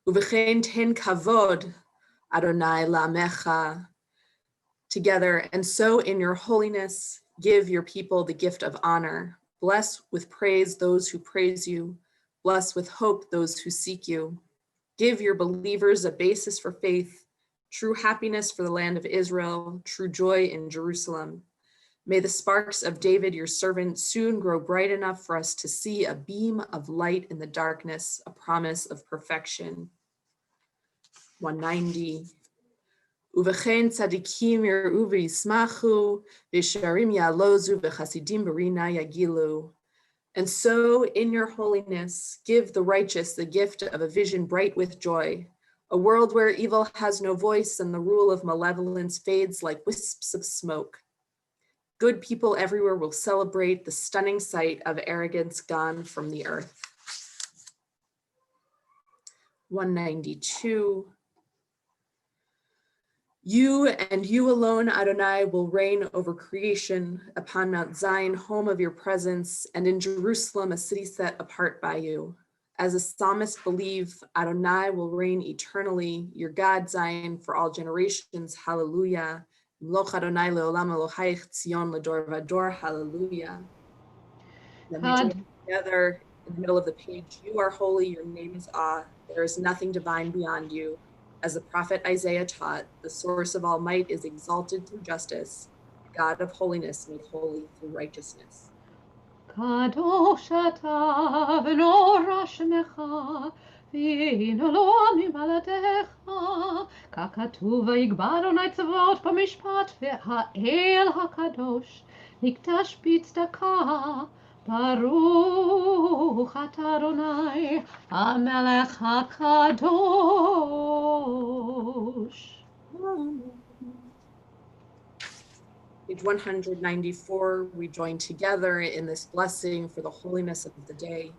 Speaker 1: Uvechein ten kavod Adonai la'amecha, together, and so in your holiness, give your people the gift of honor. Bless with praise those who praise you. Bless with hope those who seek you. Give your believers a basis for faith, true happiness for the land of Israel, true joy in Jerusalem. May the sparks of David, your servant, soon grow bright enough for us to see a beam of light in the darkness, a promise of perfection. 190. Uvechen tzadikim yiru v'yismachu, v'yesharim ya'alozu, v'chasidim barina yagilu. And so, in your holiness, give the righteous the gift of a vision bright with joy, a world where evil has no voice and the rule of malevolence fades like wisps of smoke. Good people everywhere will celebrate the stunning sight of arrogance gone from the earth. 192. You and you alone, Adonai, will reign over creation upon Mount Zion, home of your presence, and in Jerusalem, a city set apart by you. As the psalmists believe, Adonai will reign eternally, your God, Zion, for all generations. Hallelujah. Yimloch Adonai le'olam Elohayich Tzion l'dor vador. Hallelujah. Then we join together in the middle of the page. You are holy, your name is Ah. There is nothing divine beyond you. As the prophet Isaiah taught, the source of all might is exalted through justice, the God of holiness made holy through righteousness.
Speaker 7: Kadosh ata v'nora shemecha, v'hinu lo mimaladecha, kakatuv v'yigbar Adonai tzavaot b'mishpat, v'ha'el hakadosh nikdash b'tzedakah. Baruch atah Adonai, HaMelech HaKadosh.
Speaker 1: Page 194, we join together in this blessing for the holiness of the day.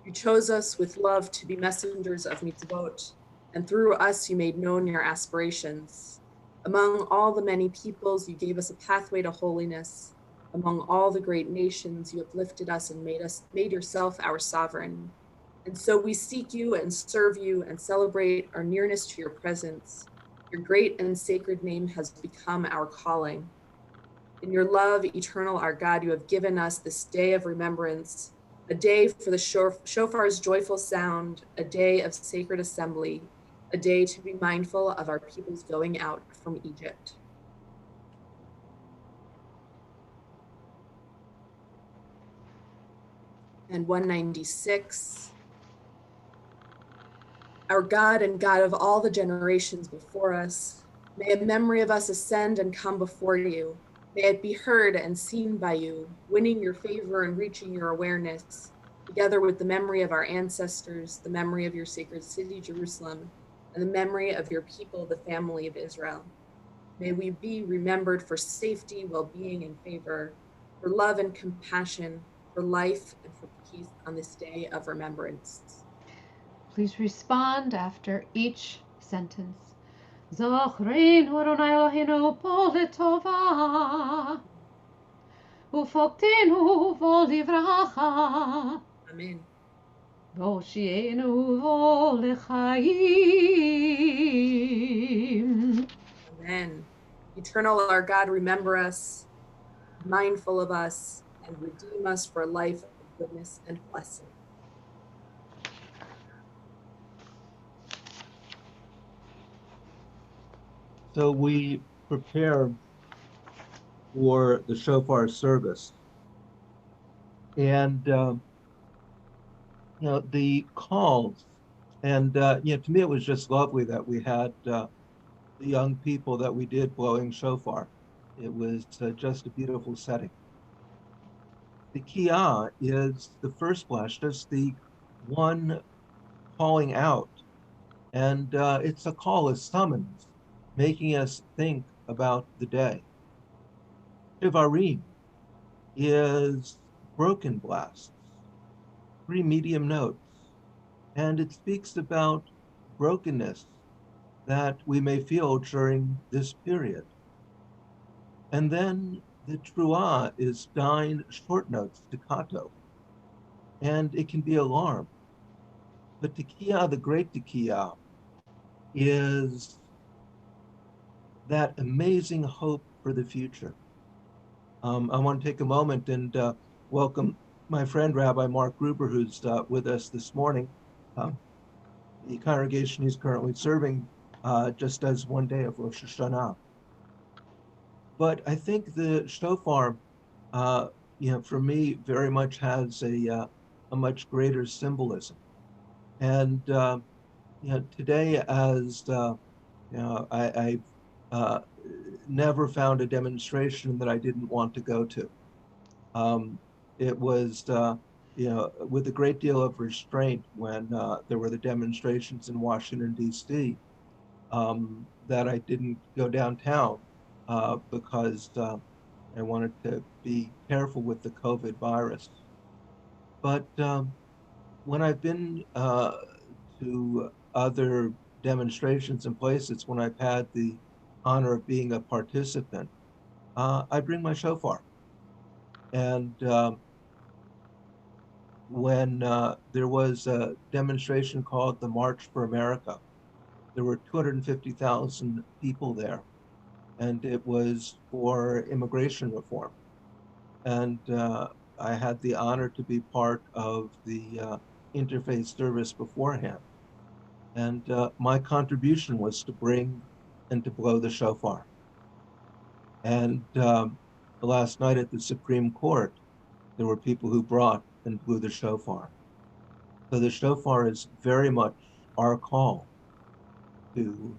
Speaker 1: You chose us with love to be messengers of mitzvot, and through us you made known your aspirations. Among all the many peoples, you gave us a pathway to holiness. Among all the great nations, you uplifted us and made yourself our sovereign. And so we seek you and serve you and celebrate our nearness to your presence. Your great and sacred name has become our calling. In your love, eternal, our God, you have given us this day of remembrance, a day for the shofar's joyful sound, a day of sacred assembly, a day to be mindful of our people's going out from Egypt. And 196. Our God and God of all the generations before us, may a memory of us ascend and come before you. May it be heard and seen by you, winning your favor and reaching your awareness, together with the memory of our ancestors, the memory of your sacred city, Jerusalem, and the memory of your people, the family of Israel. May we be remembered for safety, well-being, and favor, for love and compassion, for life and for peace on this day of remembrance.
Speaker 7: Please respond after each sentence. Zochreinu Adonai Eloheinu bo letova, ufokteinu bo livracha,
Speaker 1: Amen.
Speaker 7: v'hoshienu bo lechaim.
Speaker 1: Amen. Eternal, our God, remember us, mindful of us, and redeem us for a life of goodness and blessing.
Speaker 6: So we prepare for the shofar service. And, the calls, and, to me, it was just lovely that we had the young people that we did blowing shofar. It was just a beautiful setting. The Kiyah is the first flash, just the one calling out. And it's a call, a summons, making us think about the day. Shivarim is broken blasts, 3 medium notes, and it speaks about brokenness that we may feel during this period. And then the Truah is 9 short notes, staccato, and it can be alarm. But Tekiah, the great Tekiah, is that amazing hope for the future. I want to take a moment and welcome my friend, Rabbi Mark Gruber, who's with us this morning. The congregation he's currently serving just does one day of Rosh Hashanah. But I think the shofar, for me, very much has a much greater symbolism. And today, as I've never found a demonstration that I didn't want to go to. It was, with a great deal of restraint when there were the demonstrations in Washington, D.C., that I didn't go downtown because I wanted to be careful with the COVID virus. But when I've been to other demonstrations and places, when I've had the honor of being a participant, I bring my shofar. And when there was a demonstration called the March for America, there were 250,000 people there, and it was for immigration reform. And I had the honor to be part of the interfaith service beforehand. And my contribution was to bring and to blow the shofar. And last night at the Supreme Court, there were people who brought and blew the shofar. So the shofar is very much our call to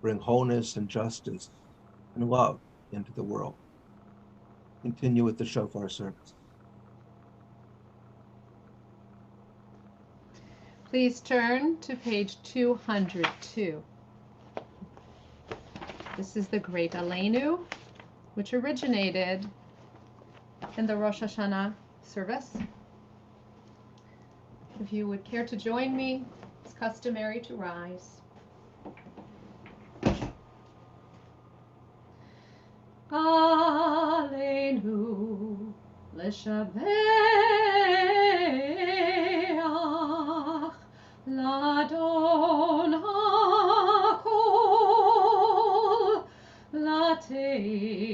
Speaker 6: bring wholeness and justice and love into the world. Continue with the shofar service.
Speaker 7: Please turn to page 202. This is the Great Aleinu, which originated in the Rosh Hashanah service. If you would care to join me, it's customary to rise. Aleinu l'shabeach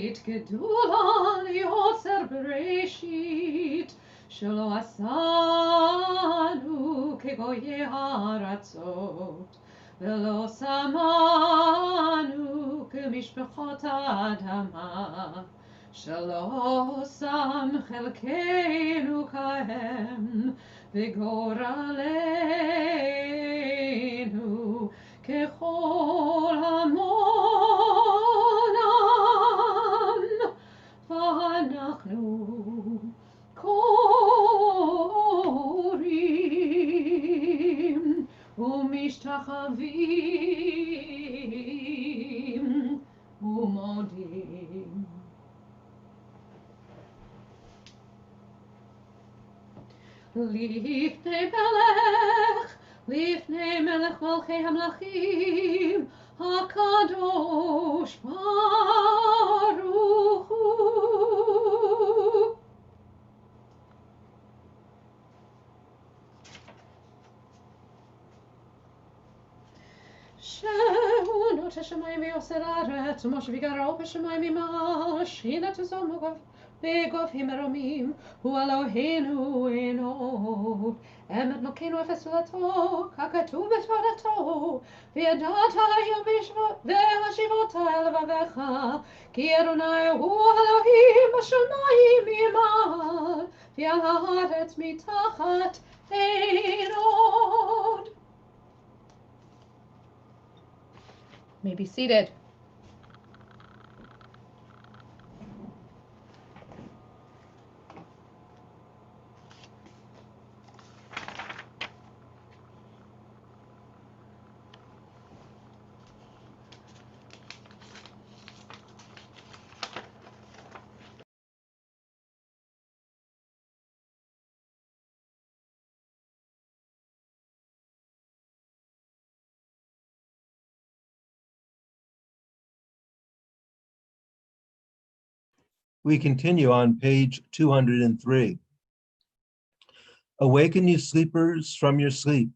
Speaker 7: התגדולה ליוצר בראשית, שלא עשנו כגויי הארצות, ולא שמנו כמשפחות האדמה, שלא שם חלקנו כהם, וגורלנו ככל המונם, ואנחנו קוראים ומשתחווים ומודים. לפני מלך מלכי המלכים, הקדוש ברוך הוא. שהוא נוטה שמיים ויוסר הארץ, ומושבי גרו בשמיים ממעל, שכינת זו בגופים מרומים, הוא אלוהינו אין עוד. אמת מלכנו אפס תולדתו, ככתוב בתורתו, וידעת היום והשיבות אל לבביך, כי אדוני הוא אלוהים בשמיים ממעל, ועל הארץ מתחת אין עוד. May be seated.
Speaker 6: We continue on page 203. Awaken, you sleepers, from your sleep.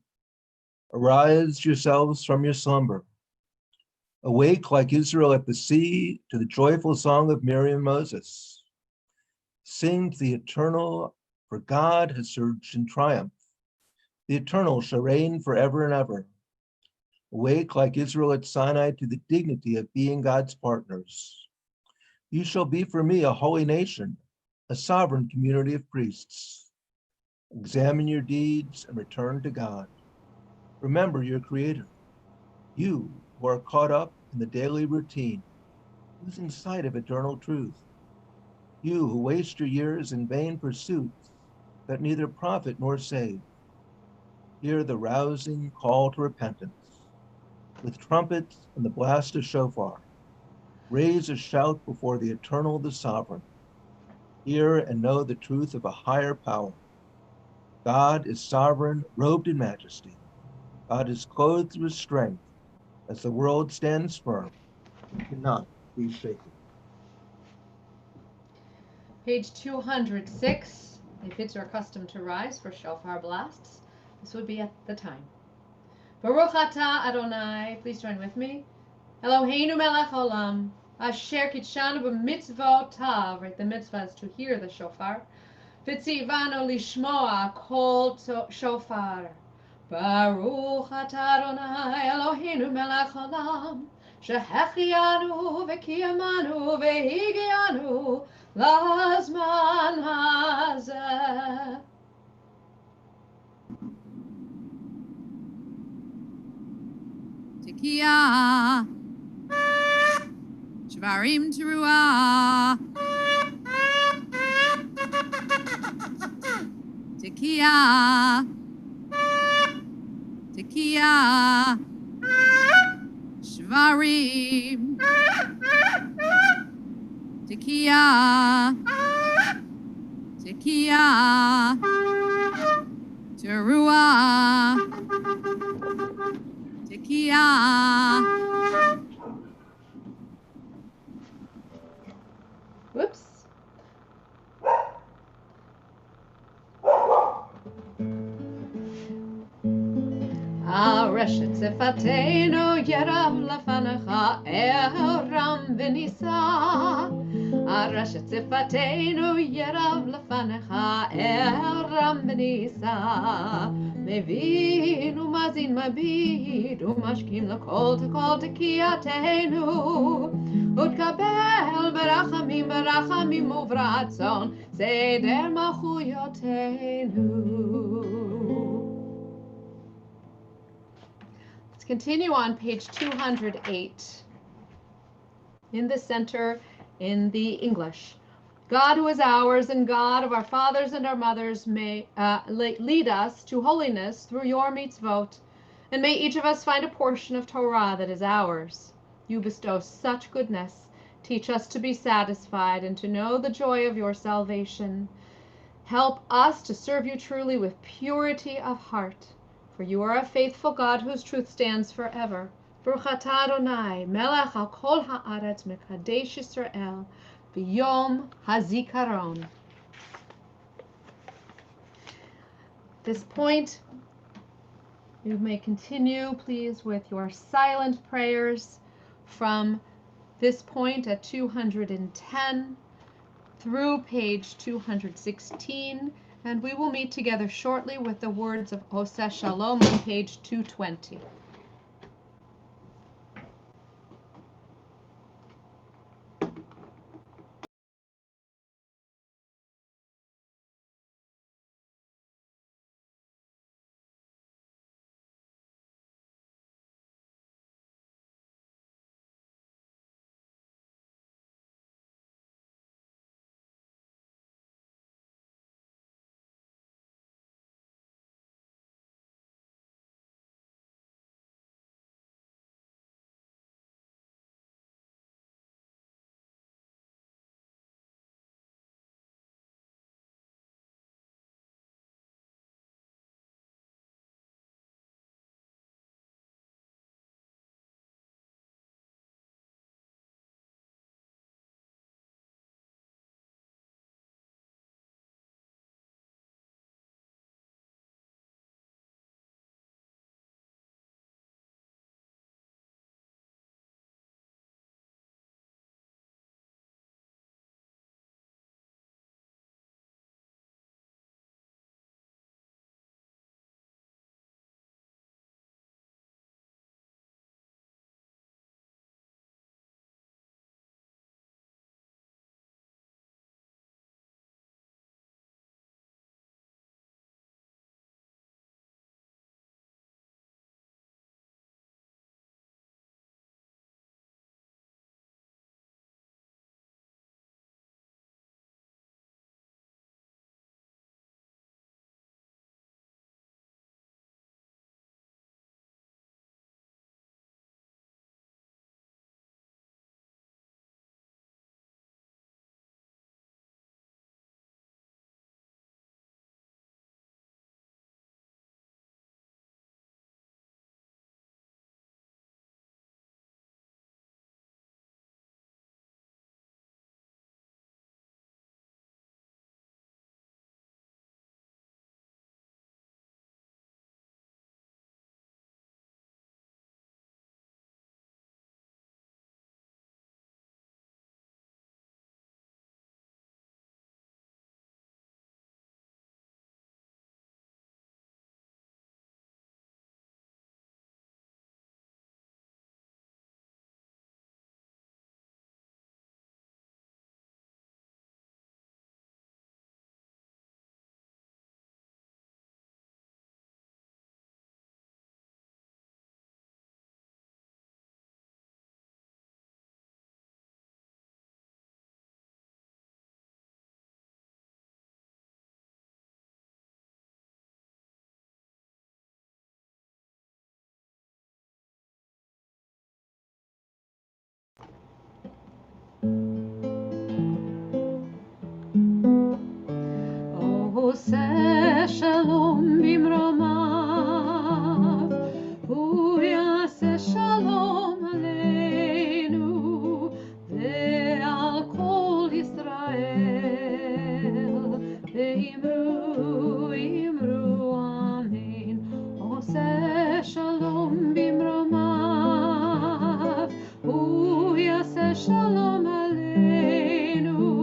Speaker 6: Arise yourselves from your slumber. Awake like Israel at the sea to the joyful song of Miriam and Moses. Sing to the eternal, for God has surged in triumph. The eternal shall reign forever and ever. Awake like Israel at Sinai to the dignity of being God's partners. You shall be for me a holy nation, a sovereign community of priests. Examine your deeds and return to God. Remember your Creator. You who are caught up in the daily routine, losing sight of eternal truth. You who waste your years in vain pursuits that neither profit nor save. Hear the rousing call to repentance. With trumpets and the blast of shofar, raise a shout before the eternal, the sovereign. Hear and know the truth of a higher power. God is sovereign, robed in majesty. God is clothed with strength. As the world stands firm, it cannot be shaken.
Speaker 7: Page 206. If it's your custom to rise for shofar blasts, this would be at the time. Baruch atah Adonai, please join with me. Eloheinu melech olam, asher kitshanu b'mitzvotav, right? The mitzvah is to hear the shofar. V'tzivanu lishmoa kol shofar. Baruch atah Adonai, Eloheinu melech olam, shehechianu v'kiyamanu v'higianu lazman hazeh.
Speaker 9: Tekiah, Shvarim Teruah, Tekiah, Tekiah, Shvarim, Tekiah, Tekiah, Teruah, Tekiah.
Speaker 7: Whoops. הרשת שפתנו ירם לפניך, ארם ונישא, חרש את שפתנו ירב לפניך ארם ונישא מבין ומאזין מביט ומשכים לכל תקול תקייתנו ותקבל ברחמים וברצון סדר מלכויותינו. Let's continue on page 208. In the center, in the English. God who is ours and God of our fathers and our mothers may lead us to holiness through your mitzvot, and may each of us find a portion of Torah that is ours. You bestow such goodness. Teach us to be satisfied and to know the joy of your salvation. Help us to serve you truly with purity of heart, for you are a faithful God whose truth stands forever. Baruch atah Adonai, melech al kol haaretz, mekadesh Yisrael, b'yom hazikaron. At this point, you may continue, please, with your silent prayers from this point at 210 through page 216, and we will meet together shortly with the words of Oseh Shalom on page 220. עושה שלום במרומיו, הוא יעשה שלום עלינו ועל כל ישראל, ואמרו אמן. עושה שלום במרומיו, הוא יעשה שלום עלינו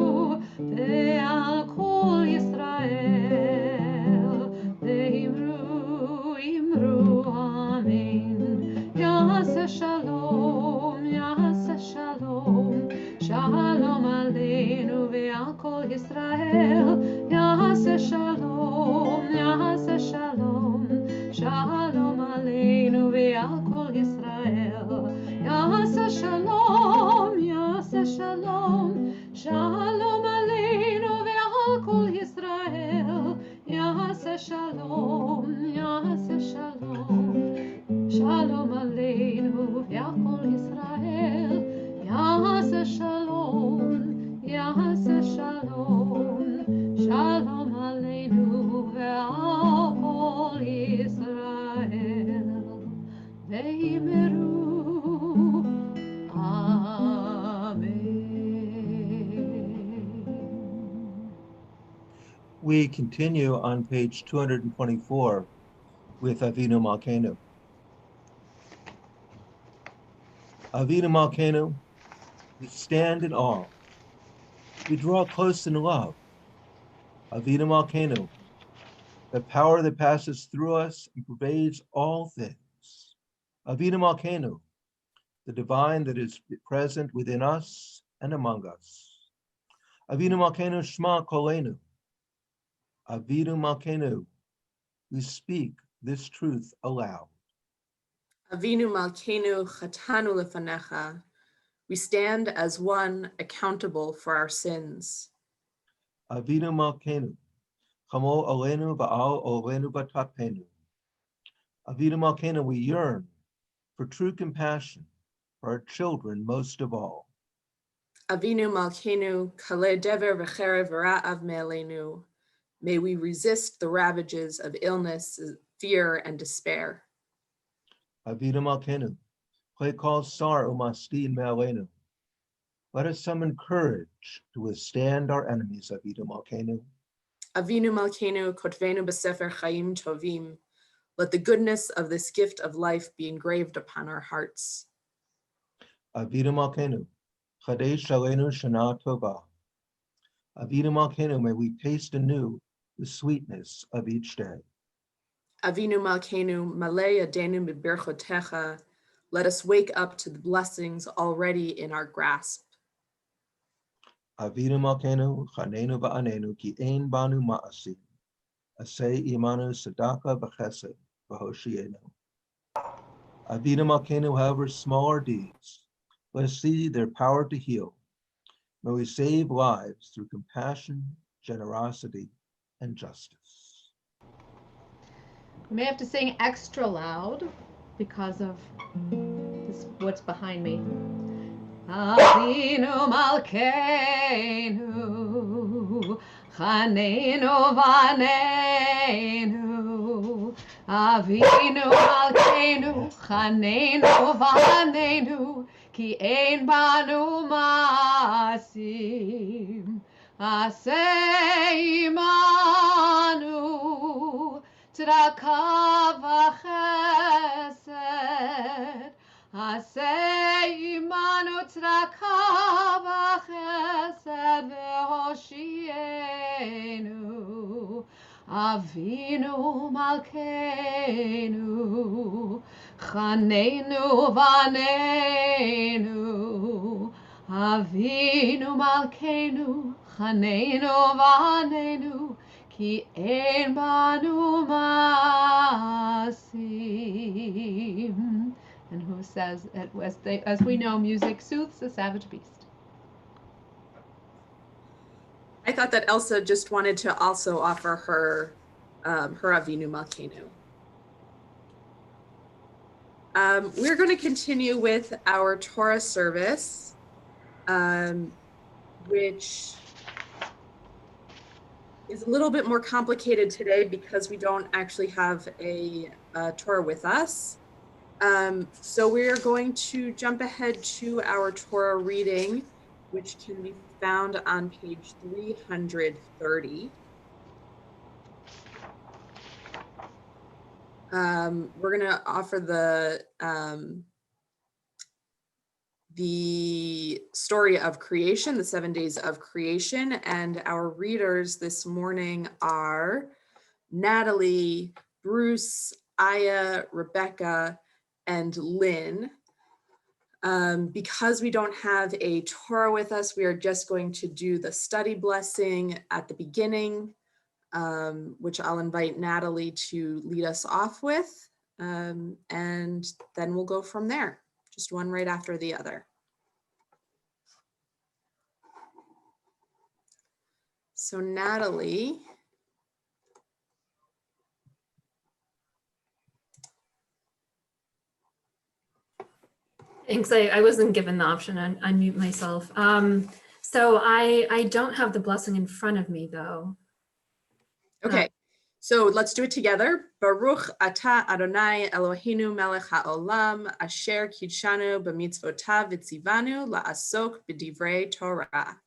Speaker 7: shalom, yaseh shalom, shalom aleinu ve'al kol Yisrael, yaseh shalom, yaseh shalom, shalom aleinu ve'al kol Yisrael, yaseh shalom, yaseh shalom, shalom aleinu ve'al kol Yisrael. Ve'yimeru, Amen.
Speaker 6: We continue on page 224 with Avinu Malkeinu. Avinu Malkeinu, we stand in awe. We draw close in love. Avinu Malkeinu, the power that passes through us and pervades all things. Avinu Malkeinu, the divine that is present within us and among us. Avinu Malkeinu Shema Kolenu. Avinu Malkeinu, we speak this truth aloud.
Speaker 1: Avinu Malkeinu Chatanu Lefanecha, we stand as one accountable for our sins.
Speaker 6: Avinu Malkeinu, Chamo Olenu Ba'al Olenu Batapenu. Avinu Malkeinu, we yearn for true compassion for our children most of all.
Speaker 1: Avinu Malkeinu Kale Dever V'cherev Ra'av Me'aleinu, may we resist the ravages of illness, fear, and despair.
Speaker 6: Avinu Malkeinu, Kle Kol Sar Umastin Me'aleinu. Let us summon courage to withstand our enemies, Avinu Malkeinu.
Speaker 1: Avinu Malkeinu Kotvenu B'Sefer Chaim Tovim, let the goodness of this gift of life be engraved upon our hearts.
Speaker 6: Avinu Malkeinu, Chadesh Aleinu Shana Tova. Avinu Malkeinu, may we taste anew the sweetness of each day.
Speaker 1: Avinu Malkeinu Malei Adenu B'Berchotecha, let us wake up to the blessings already in our grasp.
Speaker 6: Avinu Malkeinu, Chanenu Ba'anenu, Ki Ein Banu Ma'asim, Asay Imanu Sadaka B'Chesed, B'Hoshienu. Avinu Malkeinu, however small our deeds, let us see their power to heal. May we save lives through compassion, generosity, and justice.
Speaker 7: You may have to sing extra loud because of this, what's behind me. Avinu Malkeinu, Chanenu Vanenu. Avinu Malkeinu, Chanenu Vanenu, Ki Ein Banu Maasim. Aseh Imanu, Tzedaka v'chesed. Aseh Imanu, Tzedaka v'chesed v'hoshienu. Avinu Malkeinu, Chanenu Vanenu. Avinu Malkeinu, Chanenu Vanenu, Ki Ein Banu Maasim. And who says, as we know, music soothes a savage beast.
Speaker 1: I thought that Elsa just wanted to also offer her her Avinu Malkeinu. We're going to continue with our Torah service, which is a little bit more complicated today because we don't actually have a Torah with us. So we're going to jump ahead to our Torah reading, which can be found on page 330. We're going to offer the story of creation, the 7 days of creation, and our readers this morning are Natalie, Bruce, Aya, Rebecca, and Lynn. Because we don't have a Torah with us, we are just going to do the study blessing at the beginning, which I'll invite Natalie to lead us off with, and then we'll go from there. just one right after the other. So Natalie.
Speaker 10: Thanks. I wasn't given the option to unmute myself. So I don't have the blessing in front of me though.
Speaker 1: Okay, so let's do it together. Baruch atah Adonai Eloheinu melech haolam asher kidshanu b'mitzvotav v'tzivanu la'asok b'divrei Torah.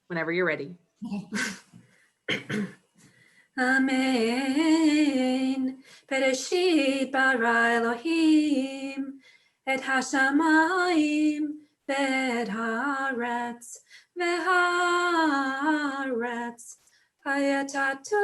Speaker 1: Whenever you're ready.
Speaker 10: Amen. Bereshit bara Elohim et hashamayim ve'et haaretz ve'haaretz hayatatu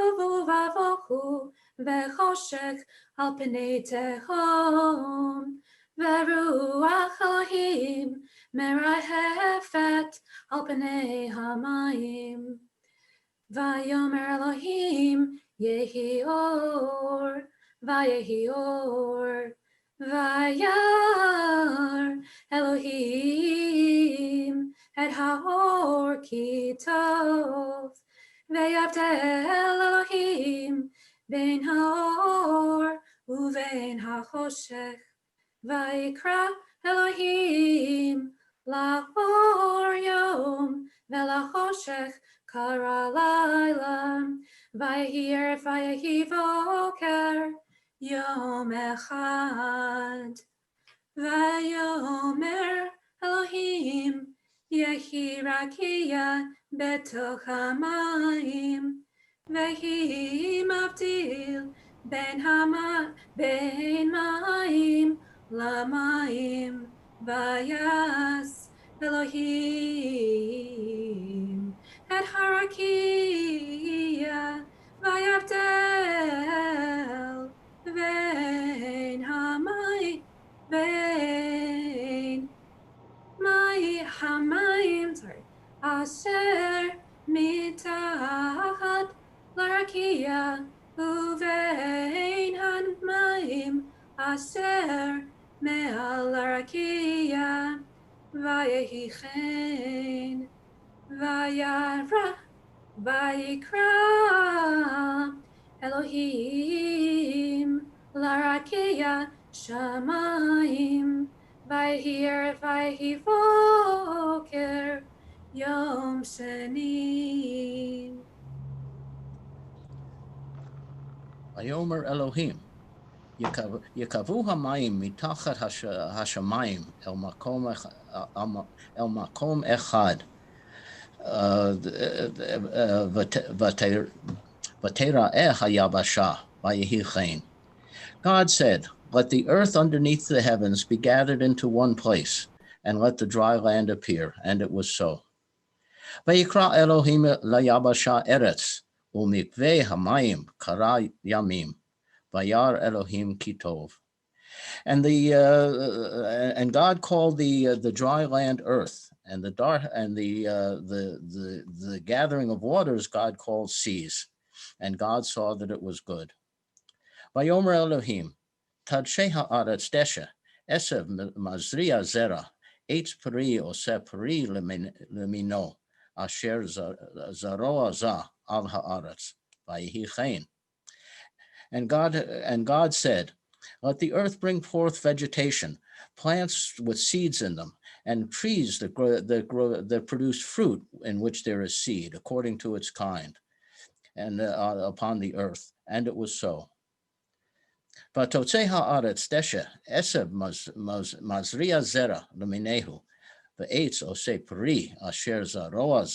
Speaker 10: v'avohu ve'choshek al pnei tehom ve'ruach Elohim merahefet al pnei hamayim. Vayomer Elohim yehi or, vayehi or, vayar Elohim et haor ki tov, vayavdel Elohim ben haor uvein hachoshech, vayikra Elohim la'or yom v'lachoshech Kara Laila, Vayhi Vayhi Voker, Yom Echad, Vayomer Elohim, Yehi Rakia Betoch Hamayim, Vehi Mavdil Ben Mayim Lamayim, Vayas Elohim. Et harakia vayavdel vein hamay vein my hamayim asher mitachat larakia uvein hamayim asher me'al larakia vayehi chen Vayara, Vayikra, Elohim, Larakeya, Shamayim, Vayhir, Vayhivoker, Yom Sheni.
Speaker 11: Vayomer Elohim, Yekavu Hamayim mitachat hashamayim el makom echad. God said, let the earth underneath the heavens be gathered into one place, and let the dry land appear. And it was so. Vayikra Elohim layabasha eretz, umikvei hamayim kara yamim, vayar Elohim kitov. And God called the dry land earth, and the gathering of waters God called seas, and God saw that it was good. Vayomer Elohim, tadshe haaretz desha, esev mazria zera, eitz peri oseh peri lemino, asher zaroa za al haaretz, vayehi chen. And God said, let the earth bring forth vegetation, plants with seeds in them, and trees that produce fruit in which there is seed, according to its kind, and upon the earth. And it was so. Vatotzei haaretz desha eseb mazria zera leminehu, ve'etz oseh peri asher zaroa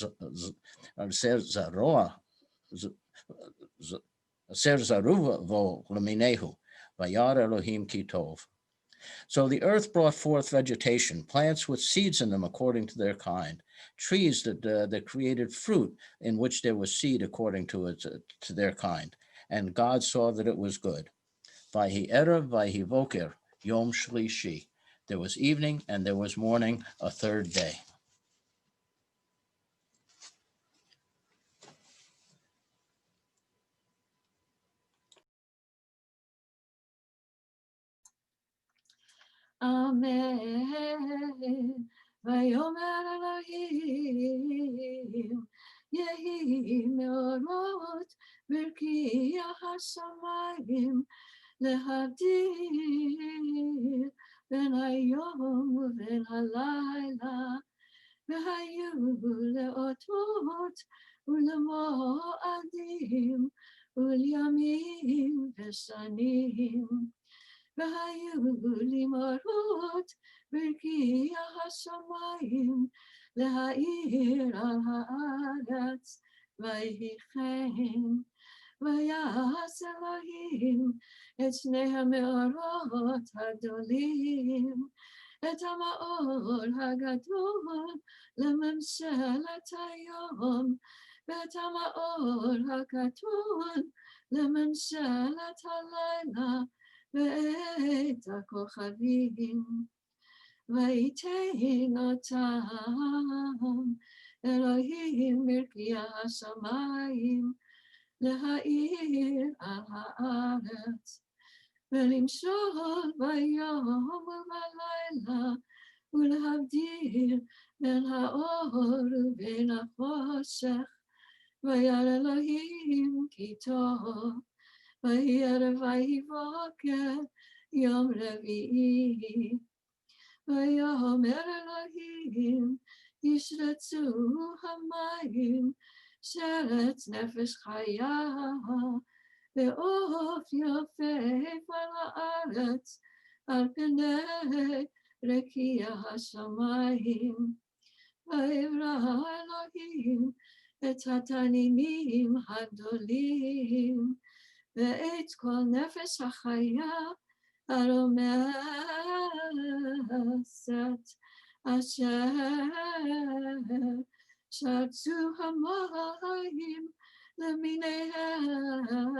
Speaker 11: zaruvo leminehu, vayar Elohim kitov. So the earth brought forth vegetation, plants with seeds in them according to their kind, trees that created fruit in which there was seed according to their kind. And God saw that it was good. Vayhi erev, vayhi voker, yom shlishi. There was evening and there was morning, a third day.
Speaker 2: אמן. ויאמר אלוהים, יהי מאורות ברכי השמיים, להבדיל בין היום ובין הלילה, והיו לאותות ולמועדים ולימים ושנים, והיו למראות ברכי השמיים, להאיר על הארץ, ויהי כן. ויעש אלוהים את שני המאורות הגדולים, את המאור הגדול לממשלת היום, ואת המאור הקטון לממשלת הלילה, ואת הכוכבים. ויתן אותם אלוהים ברכי השמיים, להאיר על הארץ, ולמשול ביום ובלילה, ולהבדיל בין האור ובין החושך. וירא אלוהים כי טוב, ויהי ערב ויהי בוקר, יום רביעי. ויאמר אלוהים, ישרצו המים, שרץ נפש חיה, ועוף יופף על הארץ, על פני רקיע השמיים. ויברא אלוהים את התנינים הגדולים, ואת כל נפש החיה הרומסת, אשר שרצו המים למיניהם,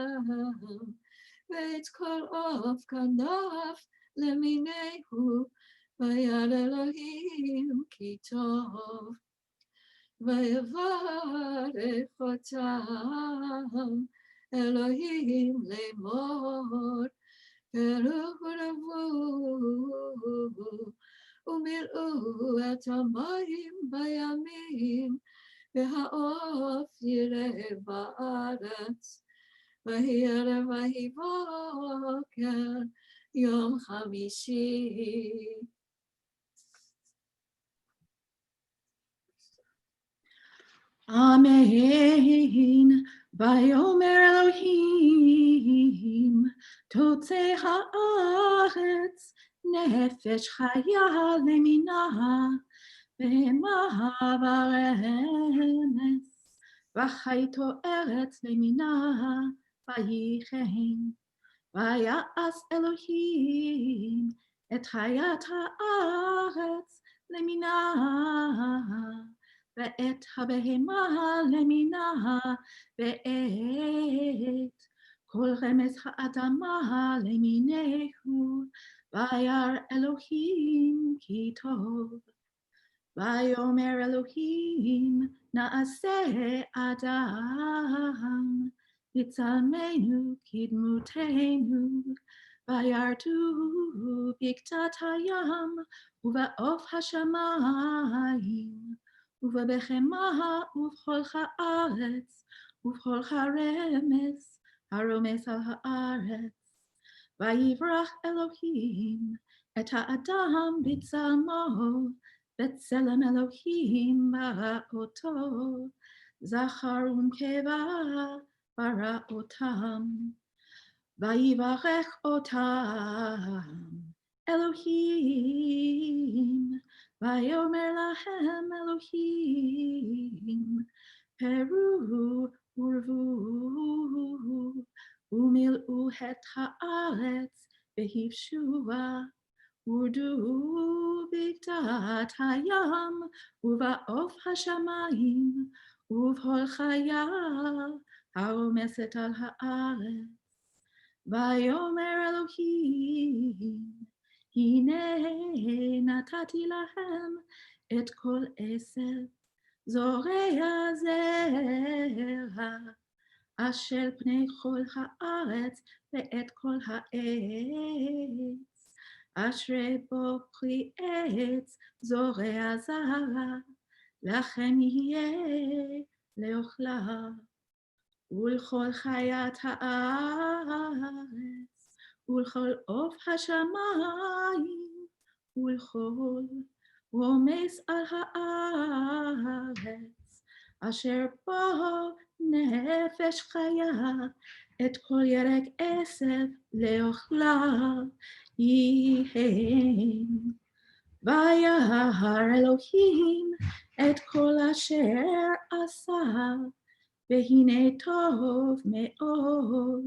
Speaker 2: ואת כל עוף כנף למיניהו. וירא אלוהים כי טוב. ויברך אותם אלוהים לאמור, פרו ורבו ומילאו את המים בימים, והעוף יראה בארץ. ויהי ערב ויהי בוקר, יום חמישי.
Speaker 5: אמן. ויאמר אלוהים, תוצא הארץ נפש חיה למינה, בהמה ורמס, וחייתו ארץ למינה, ויהי כן. ויעש אלוהים את חיית הארץ למינה, ואת הבהמה למינה, ואת כל רמס האדמה למיניהו. וירא אלוהים כי טוב. ויאמר אלוהים, נעשה אדם בצלמנו כדמותנו, וירדו בקצת הים ובעוף השמיים, ובבהמה ובכל הארץ, ובכל הרמס הרומס על הארץ. ויברח אלוהים את האדם בצלמו, בצלם אלוהים ברא אותו, זכר ונקבה ברא אותם. ויברך אותם אלוהים, ויאמר להם אלוהים, פרו ורבו ומילאו את הארץ והפשו בה, ורדו בקצת הים ובעוף השמיים, ובכל חיה הרומסת על הארץ. ויאמר אלוהים, הנה נתתי להם את כל עשב, זורע זרע, אשר פני כל הארץ, ואת כל העץ, אשרי בו פרי עץ זורע זרע, לכם יהיה לאוכלה. ולכל חיית הארץ, ולכל עוף השמיים, ולכל רומס על הארץ, אשר בו נפש חיה, את כל ירק עשב לאוכלה יהם. וירא אלוהים את כל אשר עשה, והנה טוב מאוד,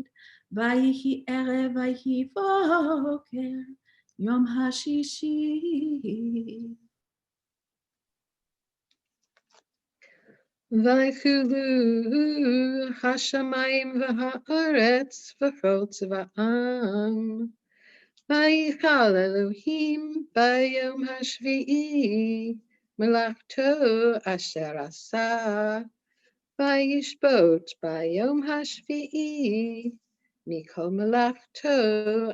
Speaker 5: ויהי ערב ויהי בוקר, יום השישי.
Speaker 12: ויחולו השמיים והארץ וכל צבאם. ויכל אלוהים ביום השביעי מלאכתו אשר עשה, וישבות ביום השביעי מכל מלאכתו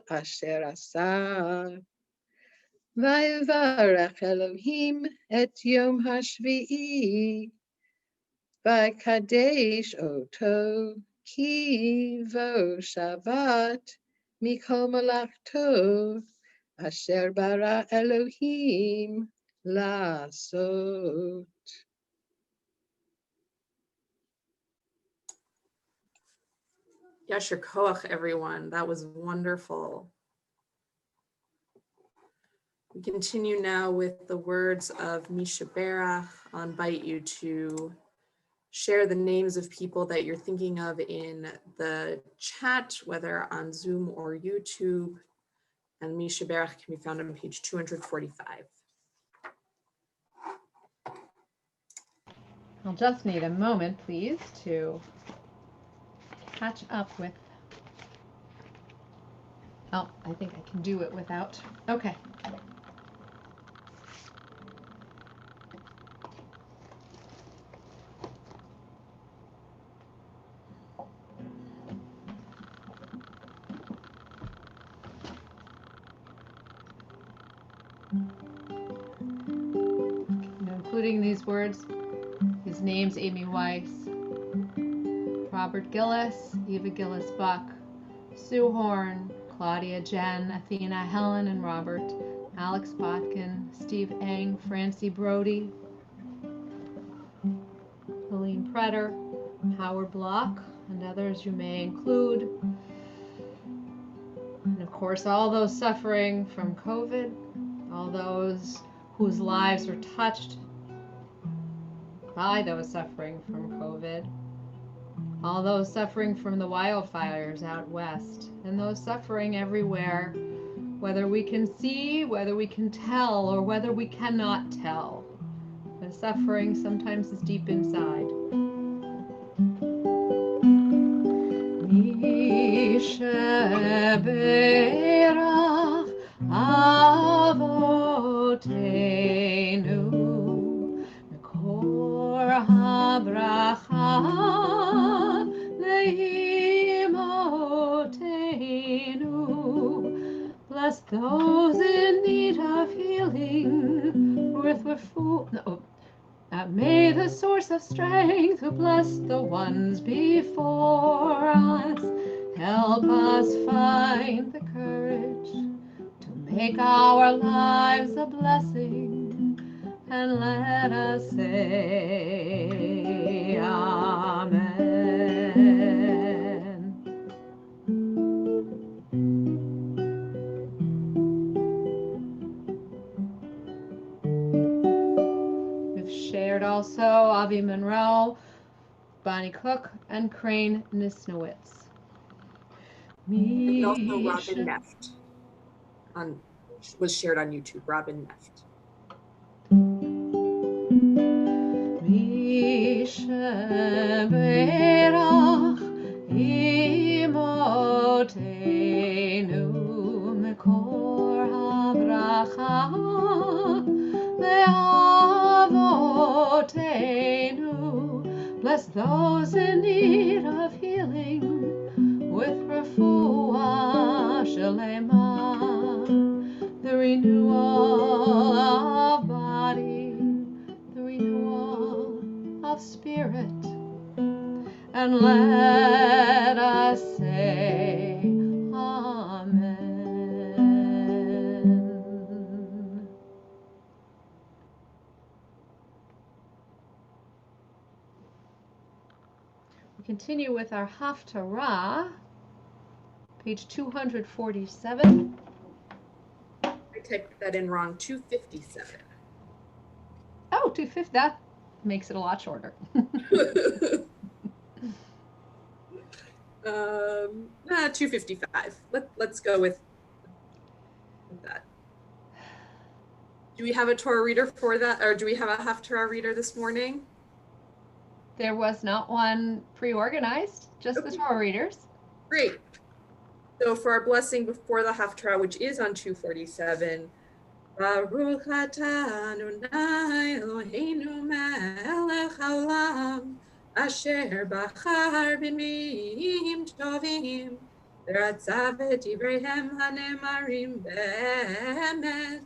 Speaker 12: אשר עשה. ויברך אלוהים את יום השביעי, ויקדש אותו, כי בו שבת מכל מלאכתו אשר ברא אלוהים לעשות.
Speaker 1: Yasher koach, everyone. That was wonderful. We continue now with the words of Misha Berach. I'll invite you to share the names of people that you're thinking of in the chat, whether on Zoom or YouTube. And Misha Berach can be found on page 245.
Speaker 7: I'll just need a moment, please, to catch up with. Oh, I think I can do it without. Okay. Including these words, his name's Amy Weiss, Robert Gillis, Eva Gillis Buck, Sue Horn, Claudia Jen, Athena, Helen and Robert, Alex Botkin, Steve Eng, Francie Brody, Helene Pretter, Howard Block, and others you may include. And of course, all those suffering from COVID, all those whose lives were touched by those suffering from COVID, all those suffering from the wildfires out west, and those suffering everywhere, whether we can see, whether we can tell, or whether we cannot tell. The suffering sometimes is deep inside. Misheberach Avotenu Mekor HaBracha Leimotenu. Bless those in need of healing, with may the source of strength who bless the ones before us help us find the courage to make our lives a blessing, and let us say Amen. We've shared also Avi Monroe, Bonnie Cook, and Crane Nisnowitz.
Speaker 1: And also Robin Neft was shared on YouTube, Robin Neft.
Speaker 7: Misheberach imotenu mekor habracha leavotenu. Bless those in need of healing, with refuah shelema, the and let us say Amen. We continue with our Haftarah, page 247.
Speaker 1: I typed that in wrong, 257.
Speaker 7: Oh, 250, that makes it a lot shorter.
Speaker 1: 255. Let's go with that. Do we have a Torah reader for that, or do we have a Haftarah reader this morning?
Speaker 7: There was not one pre-organized, just the Torah readers.
Speaker 1: Great. So for our blessing before the Haftarah, which is on 247, Baruch atah Adonai Eloheinu melech haolam, asher bachar b'minim tovim, v'ratzav et divreihem hanemarim be'emet.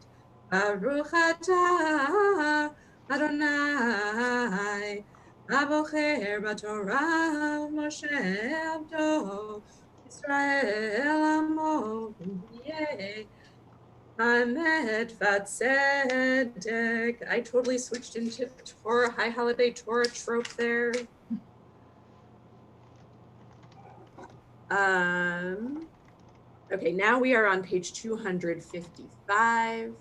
Speaker 1: Baruch atah Adonai abocher b'torah Moshe abdo Israel amo v'yeh Amet Vatzedek. I totally switched into Torah, High Holiday Torah trope there. Okay, now we are on page 255.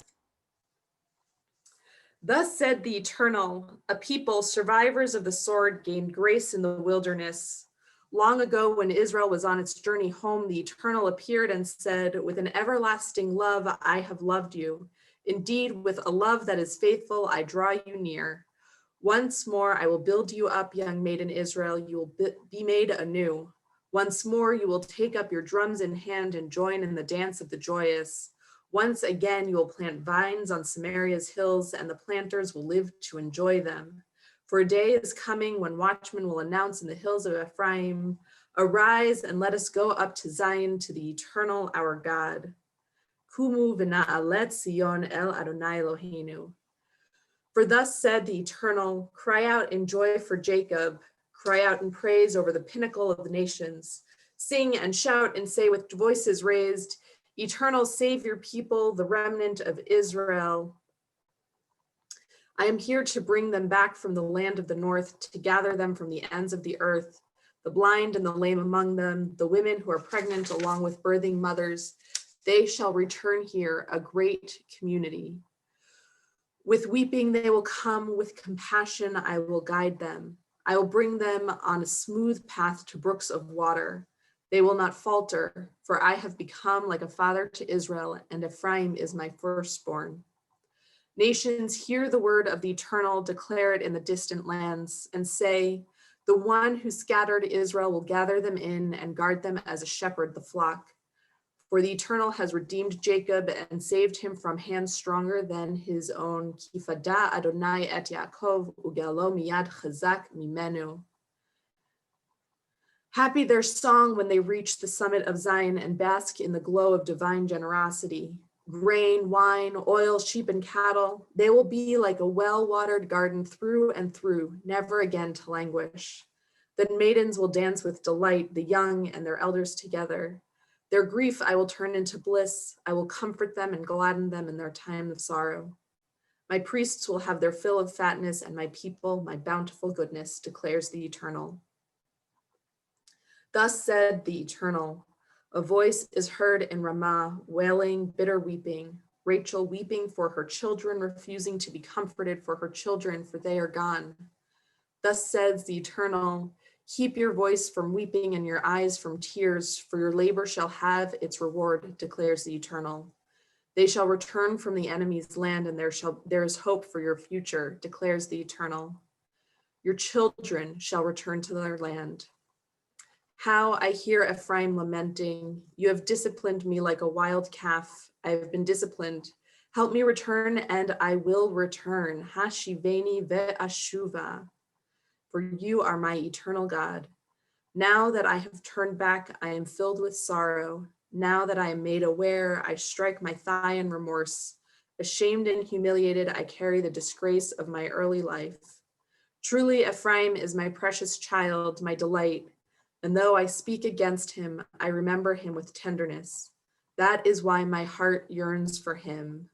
Speaker 1: Thus said the Eternal, a people, survivors of the sword, gained grace in the wilderness. Long ago, when Israel was on its journey home, the Eternal appeared and said, with an everlasting love, I have loved you. Indeed, with a love that is faithful, I draw you near. Once more, I will build you up, young maiden Israel. You will be made anew. Once more, you will take up your drums in hand and join in the dance of the joyous. Once again, you will plant vines on Samaria's hills, and the planters will live to enjoy them. For a day is coming when watchmen will announce in the hills of Ephraim, arise and let us go up to Zion, to the Eternal our God. Kumu v'na'alet Sion el Adonai Eloheinu. For thus said the Eternal, cry out in joy for Jacob, cry out in praise over the pinnacle of the nations. Sing and shout and say with voices raised, Eternal, save your people, the remnant of Israel. I am here to bring them back from the land of the north, to gather them from the ends of the earth, the blind and the lame among them, the women who are pregnant along with birthing mothers. They shall return here, a great community. With weeping they will come, with compassion I will guide them. I will bring them on a smooth path to brooks of water. They will not falter, for I have become like a father to Israel, and Ephraim is my firstborn. Nations, hear the word of the Eternal, declare it in the distant lands, and say, the one who scattered Israel will gather them in and guard them as a shepherd the flock. For the Eternal has redeemed Jacob and saved him from hands stronger than his own. Kifada Adonai et Yaakov ugalo miyad chazak mimenu. Happy their song when they reach the summit of Zion and bask in the glow of divine generosity. Grain, wine, oil, sheep, and cattle, they will be like a well-watered garden through and through, never again to languish. The maidens will dance with delight, the young and their elders together. Their grief I will turn into bliss. I will comfort them and gladden them in their time of sorrow. My priests will have their fill of fatness, and my people, my bountiful goodness, declares the Eternal. Thus said the Eternal, a voice is heard in Ramah, wailing, bitter weeping, Rachel weeping for her children, refusing to be comforted for her children, for they are gone. Thus says the Eternal, keep your voice from weeping and your eyes from tears, for your labor shall have its reward, declares the Eternal. They shall return from the enemy's land, and there is hope for your future, declares the Eternal. Your children shall return to their land. How I hear Ephraim lamenting, you have disciplined me like a wild calf. I have been disciplined. Help me return, and I will return. Hashiveni ve'ashuva. For you are my eternal God. Now that I have turned back, I am filled with sorrow. Now that I am made aware, I strike my thigh in remorse. Ashamed and humiliated, I carry the disgrace of my early life. Truly, Ephraim is my precious child, my delight. And though I speak against him, I remember him with tenderness. That is why my heart yearns for him.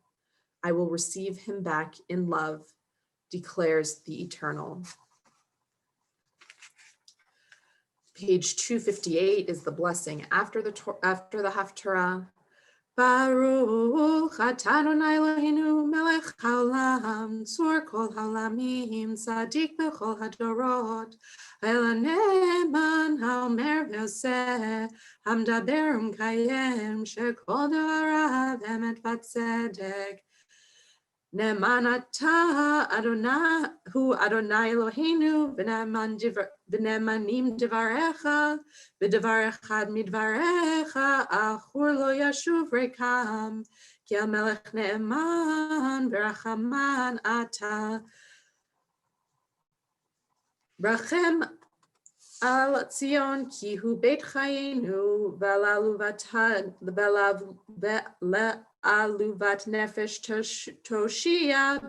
Speaker 1: I will receive him back in love, declares the Eternal. Page 258 is the blessing after the Haftarah. Baruch atah Adonai Eloheinu melech haolam, tzur kol haolamim, tzadik b'chol hadorot, ha'ne'eman ha'omer v'oseh, hamdaber u'mkayem, shekol dvarav emet v'tzedek. Ne'eman atah Adonai hu Adonai Eloheinu, v'ne'emanim divarecha, v'davar echad midvarecha, achur lo yashuv rekam, ki hamelech ne'eman v'rachaman atah. Rachem al Tzion ki hu beit chayenu, ve'aluvat nefesh toshia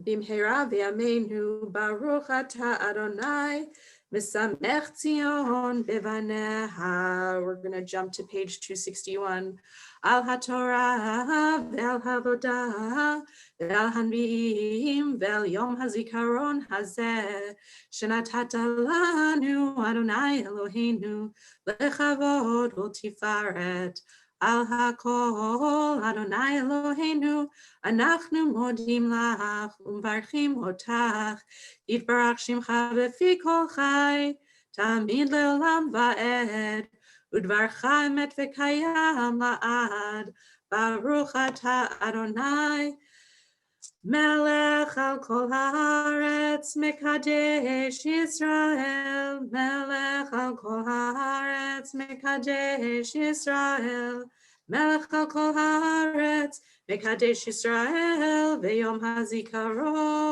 Speaker 1: bimhera v'yameinu, baruch atah Adonai Misamech Tzion bevaneha. We're going to jump to page 261. Al haTorah ve'al havodah ve'al hanvi'im ve'al yom hazikaron hazeh shenatata lanu Adonai Eloheinu lechavod u'tifaret. Al hakol Adonai Eloheinu anachnu modim lach umvarchim otach yitbarach shimcha befi kol chai tamid leolam va'ed udvarcha emet v'kayam la'ad baruch atah Adonai melech al kol haaretz mekadesh Yisrael melech al kol haaretz mekadesh Yisrael melech al kol haaretz mekadesh Yisrael ve'yom hazikaron.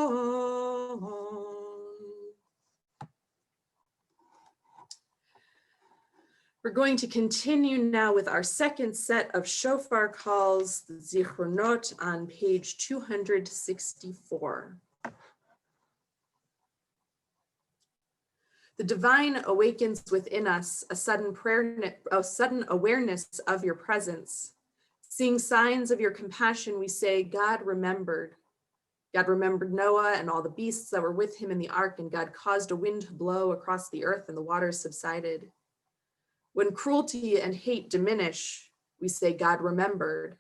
Speaker 1: We're going to continue now with our second set of shofar calls, the Zichronot, on page 264. The divine awakens within us a sudden awareness of your presence. Seeing signs of your compassion, we say, God remembered. God remembered Noah and all the beasts that were with him in the ark, and God caused a wind to blow across the earth and the waters subsided. When cruelty and hate diminish, we say, God remembered.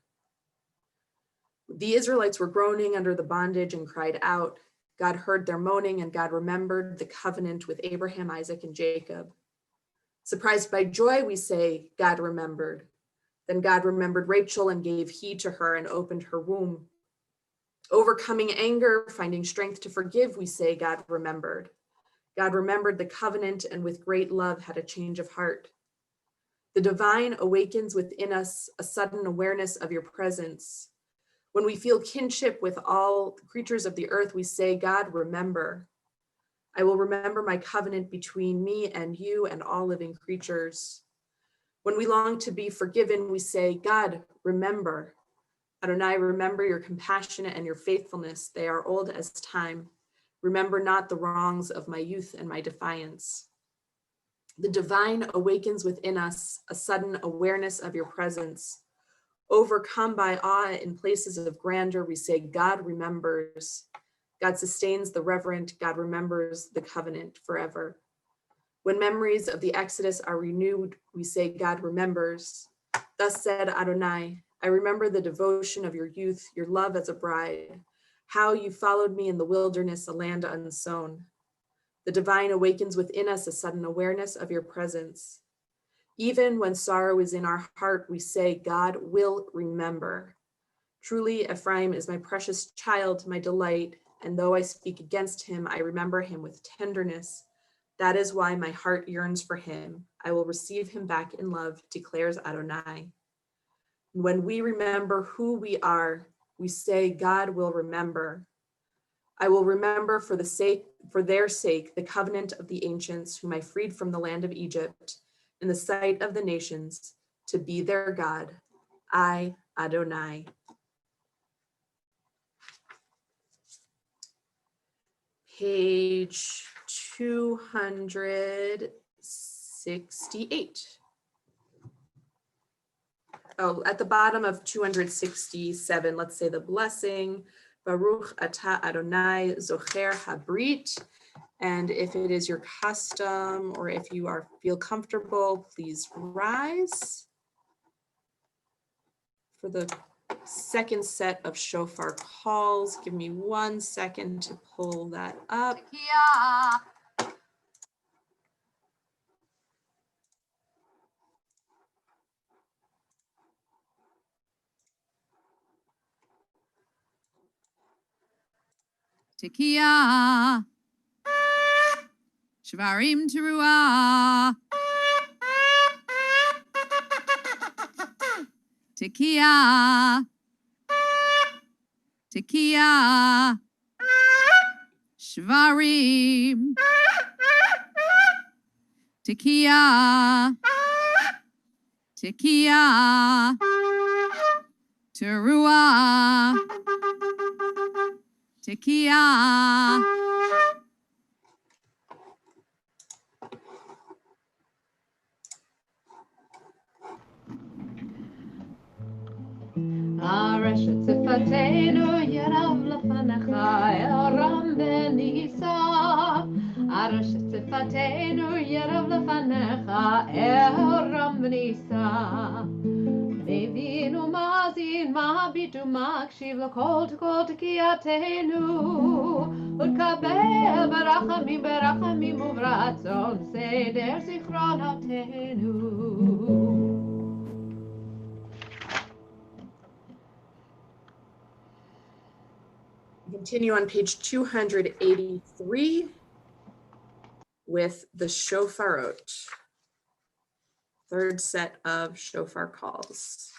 Speaker 1: The Israelites were groaning under the bondage and cried out. God heard their moaning, and God remembered the covenant with Abraham, Isaac, and Jacob. Surprised by joy, we say, God remembered. Then God remembered Rachel and gave heed to her and opened her womb. Overcoming anger, finding strength to forgive, we say, God remembered. God remembered the covenant and with great love had a change of heart. The divine awakens within us a sudden awareness of your presence. When we feel kinship with all creatures of the earth, we say, God, remember. I will remember my covenant between me and you and all living creatures. When we long to be forgiven, we say, God, remember. Adonai, remember your compassion and your faithfulness. They are old as time. Remember not the wrongs of my youth and my defiance. The divine awakens within us a sudden awareness of your presence. Overcome by awe in places of grandeur, we say, God remembers. God sustains the reverent. God remembers the covenant forever. When memories of the Exodus are renewed, we say, God remembers. Thus said Adonai, I remember the devotion of your youth, your love as a bride, how you followed me in the wilderness, a land unsown. The divine awakens within us a sudden awareness of your presence. Even when sorrow is in our heart, we say, God will remember. Truly, Ephraim is my precious child, my delight, and though I speak against him, I remember him with tenderness. That is why my heart yearns for him. I will receive him back in love, declares Adonai. When we remember who we are, we say, God will remember. I will remember for their sake, the covenant of the ancients whom I freed from the land of Egypt in the sight of the nations to be their God. I, Adonai. page 268. Oh, at the bottom of 267, let's say the blessing. Baruch atah Adonai zocher habrit. And if it is your custom or if you feel comfortable, please rise for the second set of shofar calls. Give me 1 second to pull that up.
Speaker 9: Tekiah. Shvarim teruah. Tekiah. Tekiah. Shvarim. Tekiah. Tekiah. Teruah. Tekiah.
Speaker 7: Areshet Sifatenu Yerav Lefanecha Eram Benisa. Areshet Sifatenu Yerav Lefanecha Eram Benisa. Nevinu Mazin Mahabitu Makshiv Lakol Tekol Tekiyatenu. Utkabel Berachamim Berachamim Uvratzon Seder Zichron Hatenu.
Speaker 1: Continue on page 283 with the shofarot, third set of shofar calls.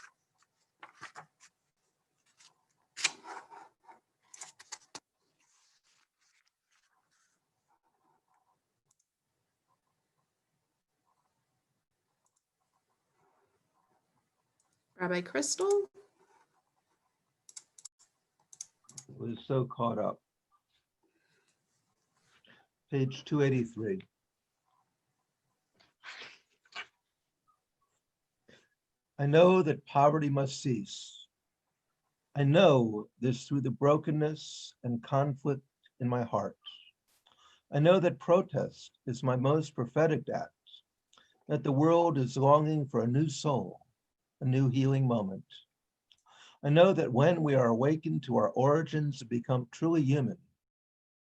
Speaker 1: Rabbi Crystal?
Speaker 6: Was so caught up. Page 283. I know that poverty must cease. I know this through the brokenness and conflict in my heart. I know that protest is my most prophetic act, that the world is longing for a new soul, a new healing moment. I know that when we are awakened to our origins and become truly human,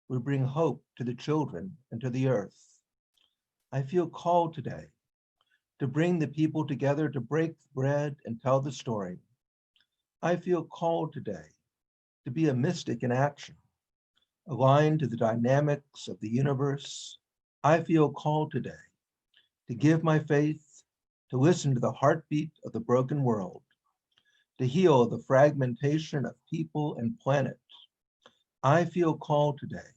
Speaker 6: we bring hope to the children and to the earth. I feel called today to bring the people together to break bread and tell the story. I feel called today to be a mystic in action, aligned to the dynamics of the universe. I feel called today to give my faith, to listen to the heartbeat of the broken world, to heal the fragmentation of people and planet. I feel called today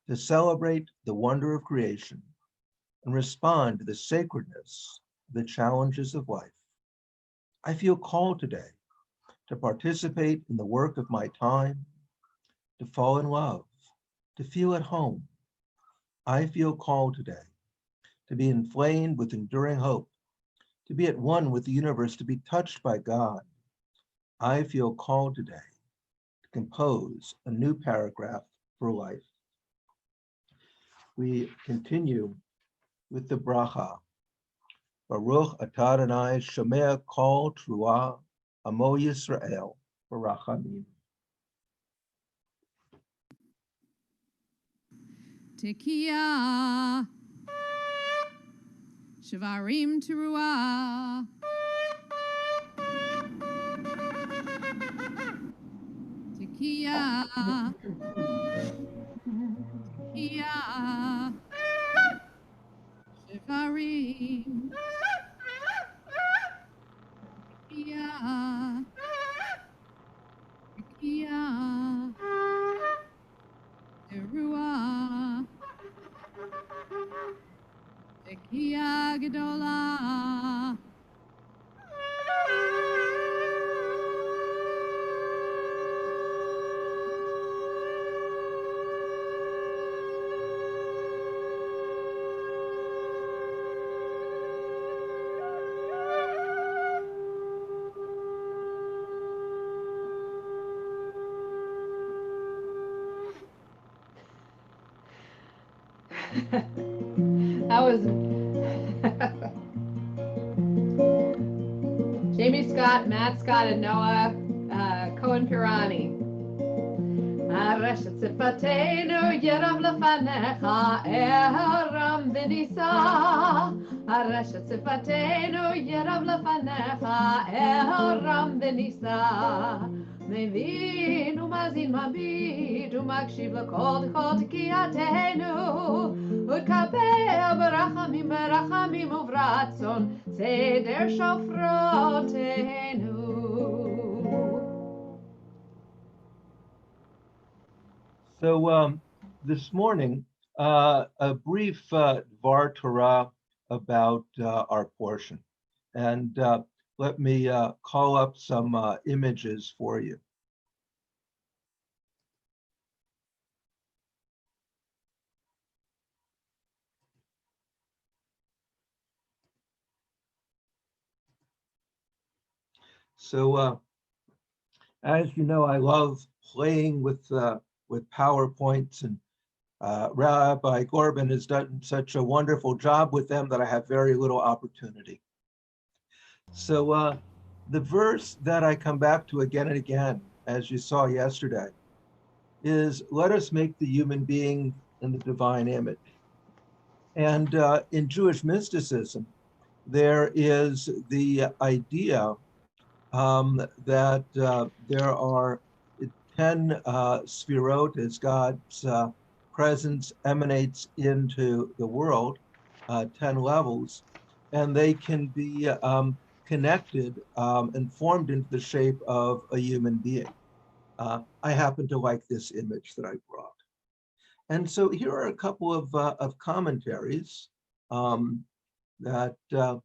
Speaker 6: to celebrate the wonder of creation and respond to the sacredness of the challenges of life. I feel called today to participate in the work of my time, to fall in love, to feel at home. I feel called today to be inflamed with enduring hope, to be at one with the universe, to be touched by God. I feel called today to compose a new paragraph for life. We continue with the bracha. Baruch atah Adonai shomea kol truah amo Yisrael barachamim.
Speaker 9: Tekiah. Shvarim teruah. Tekiah. Tekiah. Shvarim. Tekiah. Tekiah. Teruah. Tekiah gedolah.
Speaker 7: That was Jamie Scott, Matt Scott, and Noah Cohen Pirani. הרשת שפתנו ירב לפניך, ארם ונישא. הרשת שפתנו ירב לפניך, ארם ונישא. מבין ומאזין מביט ומקשיב לכל תקיעתנו, ותקבל ברחמים ברחמים וברצון סדר שופרותינו.
Speaker 6: So this morning, a brief Dvar Torah about our portion. And let me call up some images for you. So as you know, I love playing with PowerPoints, and Rabbi Gorban has done such a wonderful job with them that I have very little opportunity. So the verse that I come back to again and again, as you saw yesterday, is let us make the human being in the divine image. And in Jewish mysticism, there is the idea that there are 10 sfirot as God's presence emanates into the world, 10 levels, and they can be connected and formed into the shape of a human being. I happen to like this image that I brought. And so here are a couple of commentaries that the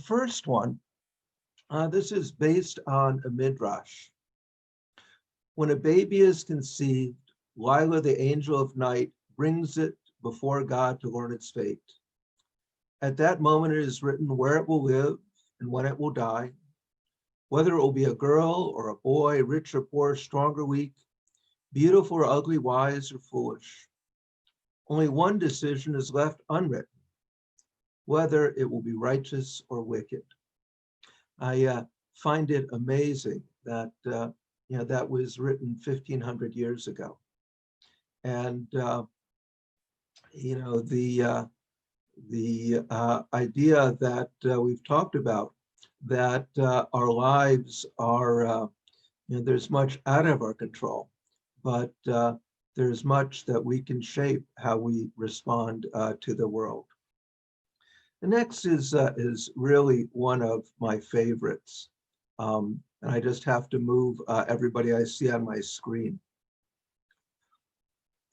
Speaker 6: first one, this is based on a midrash. When a baby is conceived, Lila, the angel of night, brings it before God to learn its fate. At that moment, it is written where it will live and when it will die, whether it will be a girl or a boy, rich or poor, strong or weak, beautiful or ugly, wise or foolish. Only one decision is left unwritten, whether it will be righteous or wicked. I find it amazing that that was written 1,500 years ago. And the idea that we've talked about, that our lives are, there's much out of our control, but there's much that we can shape how we respond to the world. The next is really one of my favorites. And I just have to move everybody I see on my screen.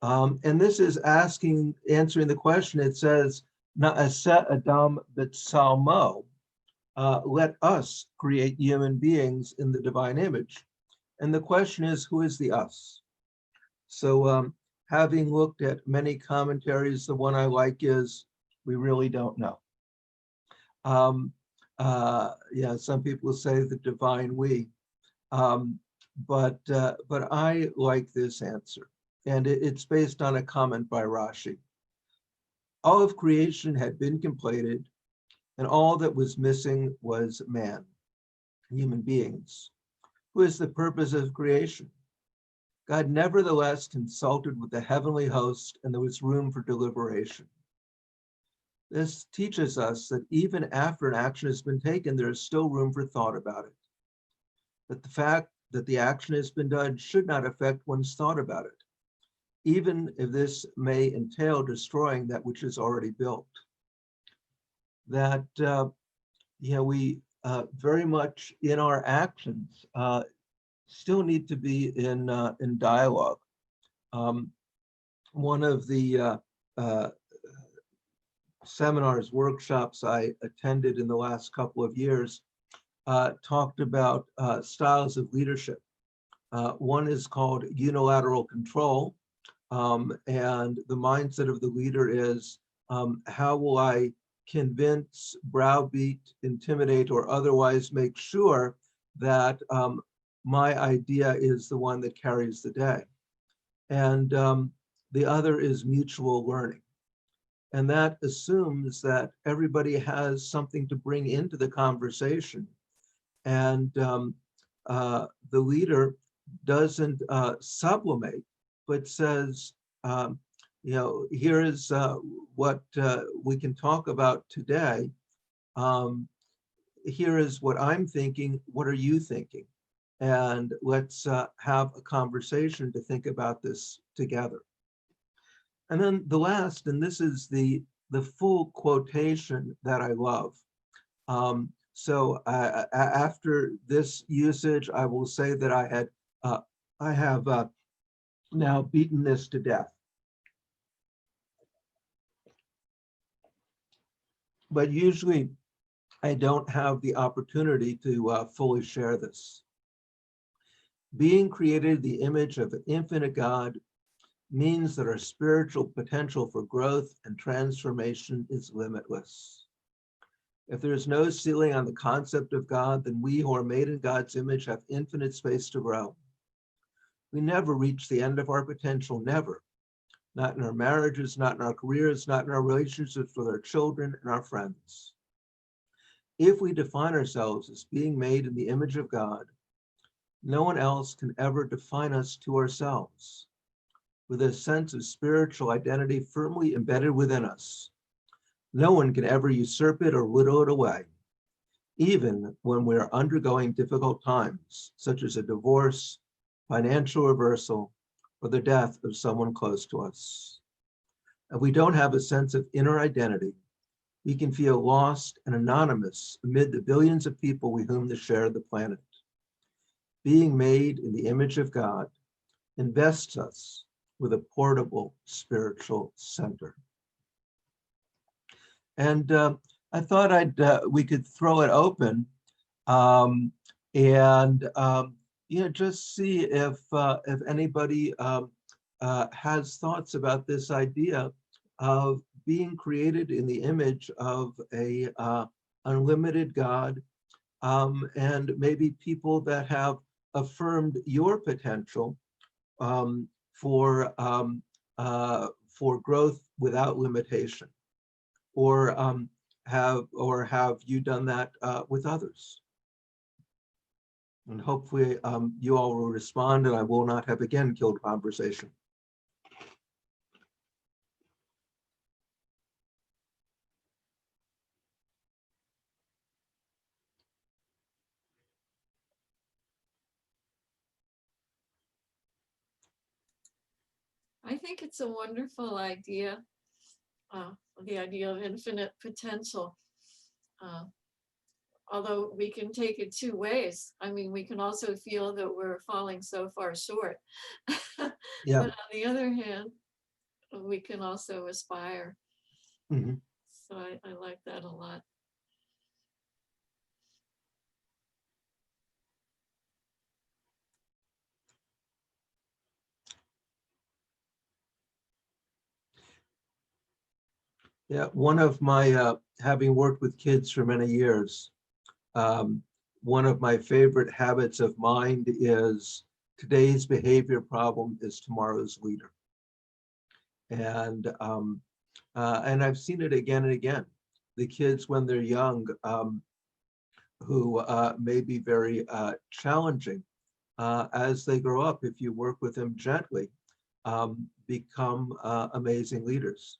Speaker 6: And this is answering the question. It says, Na'aseh Adam b'tzalmo, let us create human beings in the divine image. And the question is, who is the us? So having looked at many commentaries, the one I like is, we really don't know. Some people say the divine we, but I like this answer, and it's based on a comment by Rashi. All of creation had been completed, and all that was missing was man, human beings. Who is the purpose of creation? God nevertheless consulted with the heavenly host, and there was room for deliberation. This teaches us that even after an action has been taken, there is still room for thought about it. That the fact that the action has been done should not affect one's thought about it, even if this may entail destroying that which is already built. That we very much in our actions still need to be in dialogue. One of the seminars, workshops I attended in the last couple of years talked about styles of leadership. One is called unilateral control, and the mindset of the leader is, how will I convince, browbeat, intimidate, or otherwise make sure that my idea is the one that carries the day? And The other is mutual learning. And that assumes that everybody has something to bring into the conversation. And the leader doesn't sublimate, but says, here is what we can talk about today. Here is what I'm thinking. What are you thinking? And let's have a conversation to think about this together. And then the last, and this is the full quotation that I love. So after this usage, I will say that I have now beaten this to death. But usually I don't have the opportunity to fully share this. Being created in the image of an infinite God means that our spiritual potential for growth and transformation is limitless. If there is no ceiling on the concept of God, then we who are made in God's image have infinite space to grow. We never reach the end of our potential, never. Not in our marriages, not in our careers, not in our relationships with our children and our friends. If we define ourselves as being made in the image of God, no one else can ever define us to ourselves. With a sense of spiritual identity firmly embedded within us, no one can ever usurp it or whittle it away, even when we are undergoing difficult times, such as a divorce, financial reversal, or the death of someone close to us. If we don't have a sense of inner identity, we can feel lost and anonymous amid the billions of people with whom to share the planet. Being made in the image of God invests us with a portable spiritual center. And I thought we could throw it open and just see if anybody has thoughts about this idea of being created in the image of a unlimited God, and maybe people that have affirmed your potential for growth without limitation, or have you done that with others? And hopefully you all will respond, and I will not have again killed conversation.
Speaker 2: I think it's a wonderful idea, the idea of infinite potential. Although we can take it two ways. I mean, we can also feel that we're falling so far short.
Speaker 6: Yeah.
Speaker 2: But on the other hand, we can also aspire.
Speaker 6: Mm-hmm.
Speaker 2: So I like that a lot.
Speaker 6: Yeah, one of my, having worked with kids for many years, one of my favorite habits of mind is today's behavior problem is tomorrow's leader. And I've seen it again and again. The kids, when they're young, who may be very challenging, as they grow up, if you work with them gently, become amazing leaders.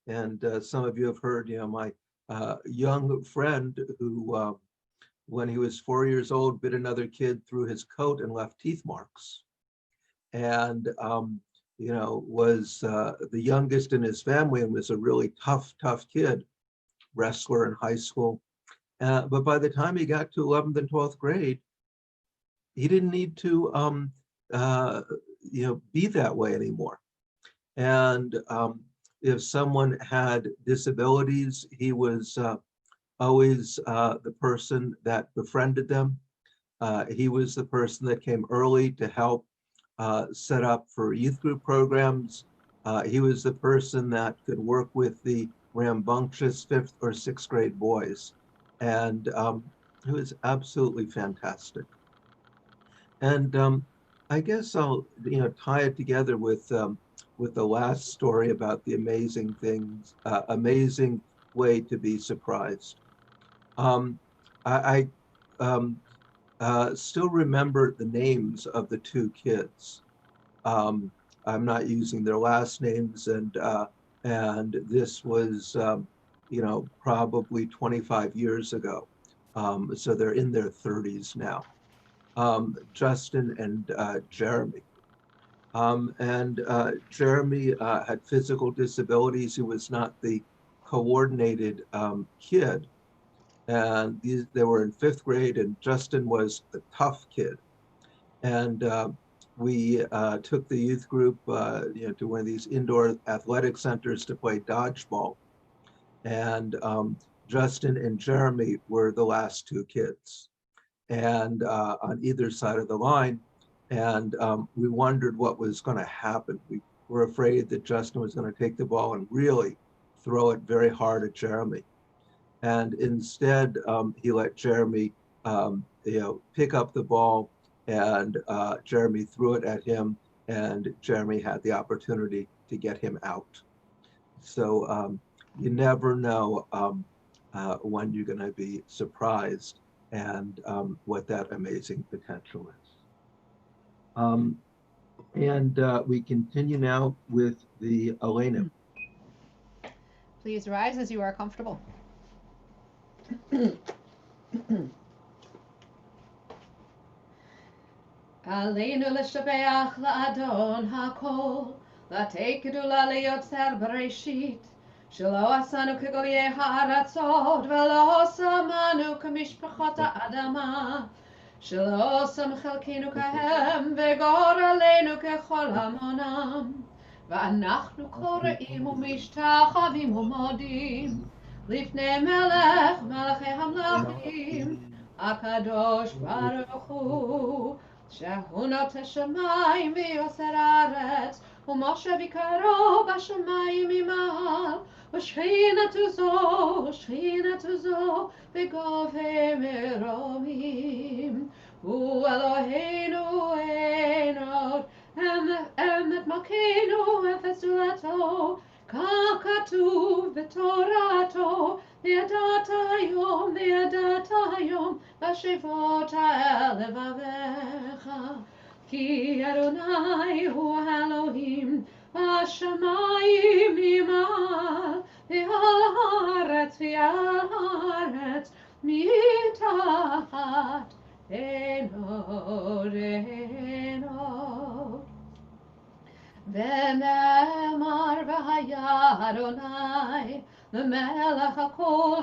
Speaker 6: And some of you have heard, my young friend who, when he was 4 years old, bit another kid through his coat and left teeth marks. And, was the youngest in his family and was a really tough kid, wrestler in high school. But by the time he got to 11th and 12th grade, he didn't need to, be that way anymore. And if someone had disabilities, he was always the person that befriended them. He was the person that came early to help set up for youth group programs. He was the person that could work with the rambunctious 5th or 6th grade boys. And it was absolutely fantastic. And I guess I'll tie it together with the last story about the amazing things, amazing way to be surprised. I still remember the names of the two kids. I'm not using their last names, and this was probably 25 years ago. So they're in their 30s now. Justin and Jeremy. Jeremy had physical disabilities. He was not the coordinated kid. And they were in 5th grade, and Justin was the tough kid. And we took the youth group to one of these indoor athletic centers to play dodgeball. And Justin and Jeremy were the last two kids, and on either side of the line. And we wondered what was going to happen. We were afraid that Justin was going to take the ball and really throw it very hard at Jeremy. And instead, he let Jeremy, pick up the ball, and Jeremy threw it at him, and Jeremy had the opportunity to get him out. So you never know when you're going to be surprised and what that amazing potential is. We continue now with the Elena.
Speaker 7: Please rise as you are comfortable. Aleinu l'shabeach la'adon ha'kol, la'tei kedula le'yotzer bereshit, shelo asanu k'golyei ha'aratzot, velo samanu k'mishpachot ha'adama, shelo sam chelkenu kahem, v'gor aleinu kechol hamonam, v'anachnu kore'im u'mishtachavim u'modim, לפני מלך מלכי המלכים, הקדוש ברוך הוא, שהוא נוטה שמיים ויוצר ארץ, ומשה ביקרו בשמיים ממעל, ושכינתו זו בגובה מרומים. הוא אלוהינו אין עוד, אמת מלכנו אפס זולתו, כך כתוב בתורתו, וידעת היום, ושבות אל לבביך. כי אדוני הוא האלוהים, בשמיים ממעל, ועל הארץ מתחת, אין עוד. ונאמר והיה אדוני למלך כל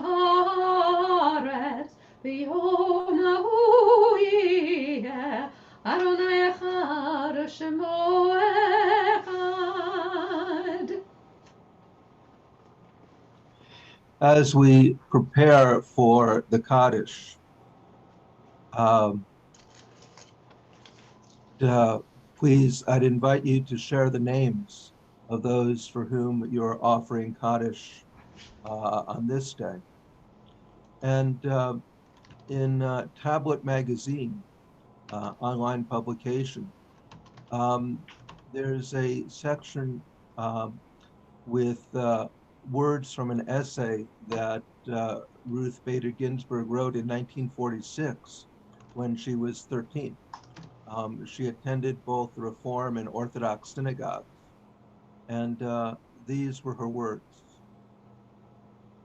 Speaker 7: הארץ, ביום ההוא יהיה אדוני אחד ושמו אחד.
Speaker 6: As we prepare for the Kaddish, please, I'd invite you to share the names of those for whom you're offering Kaddish on this day. And in Tablet Magazine, online publication, there's a section with words from an essay that Ruth Bader Ginsburg wrote in 1946 when she was 13. She attended both Reform and Orthodox synagogues, and these were her words.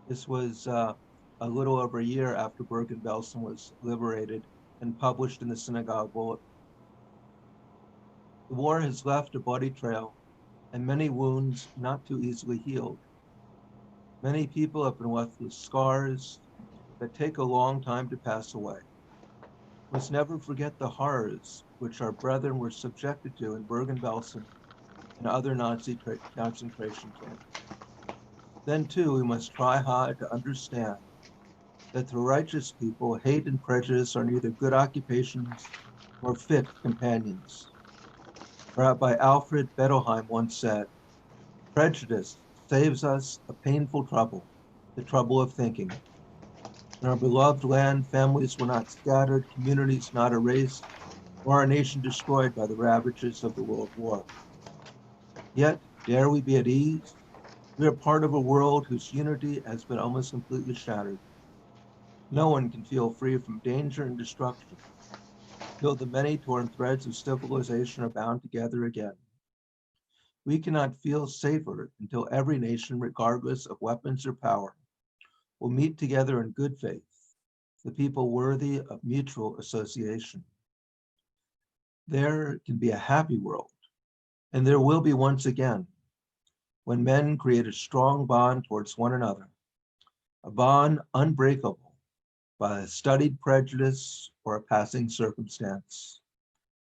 Speaker 6: This was a little over a year after Bergen-Belsen was liberated and published in the Synagogue Bulletin. The war has left a bloody trail and many wounds not too easily healed. Many people have been left with scars that take a long time to pass away. We must never forget the horrors which our brethren were subjected to in Bergen-Belsen and other Nazi concentration camps. Then too, we must try hard to understand that the righteous people, hate and prejudice are neither good occupations nor fit companions. Rabbi Alfred Bettelheim once said, "Prejudice saves us a painful trouble, the trouble of thinking. In our beloved land, families were not scattered, communities not erased, or our nation destroyed by the ravages of the World War. Yet, dare we be at ease? We are part of a world whose unity has been almost completely shattered. No one can feel free from danger and destruction, till the many torn threads of civilization are bound together again. We cannot feel safer until every nation, regardless of weapons or power, will meet together in good faith, the people worthy of mutual association. There can be a happy world, and there will be once again, when men create a strong bond towards one another, a bond unbreakable by a studied prejudice or a passing circumstance.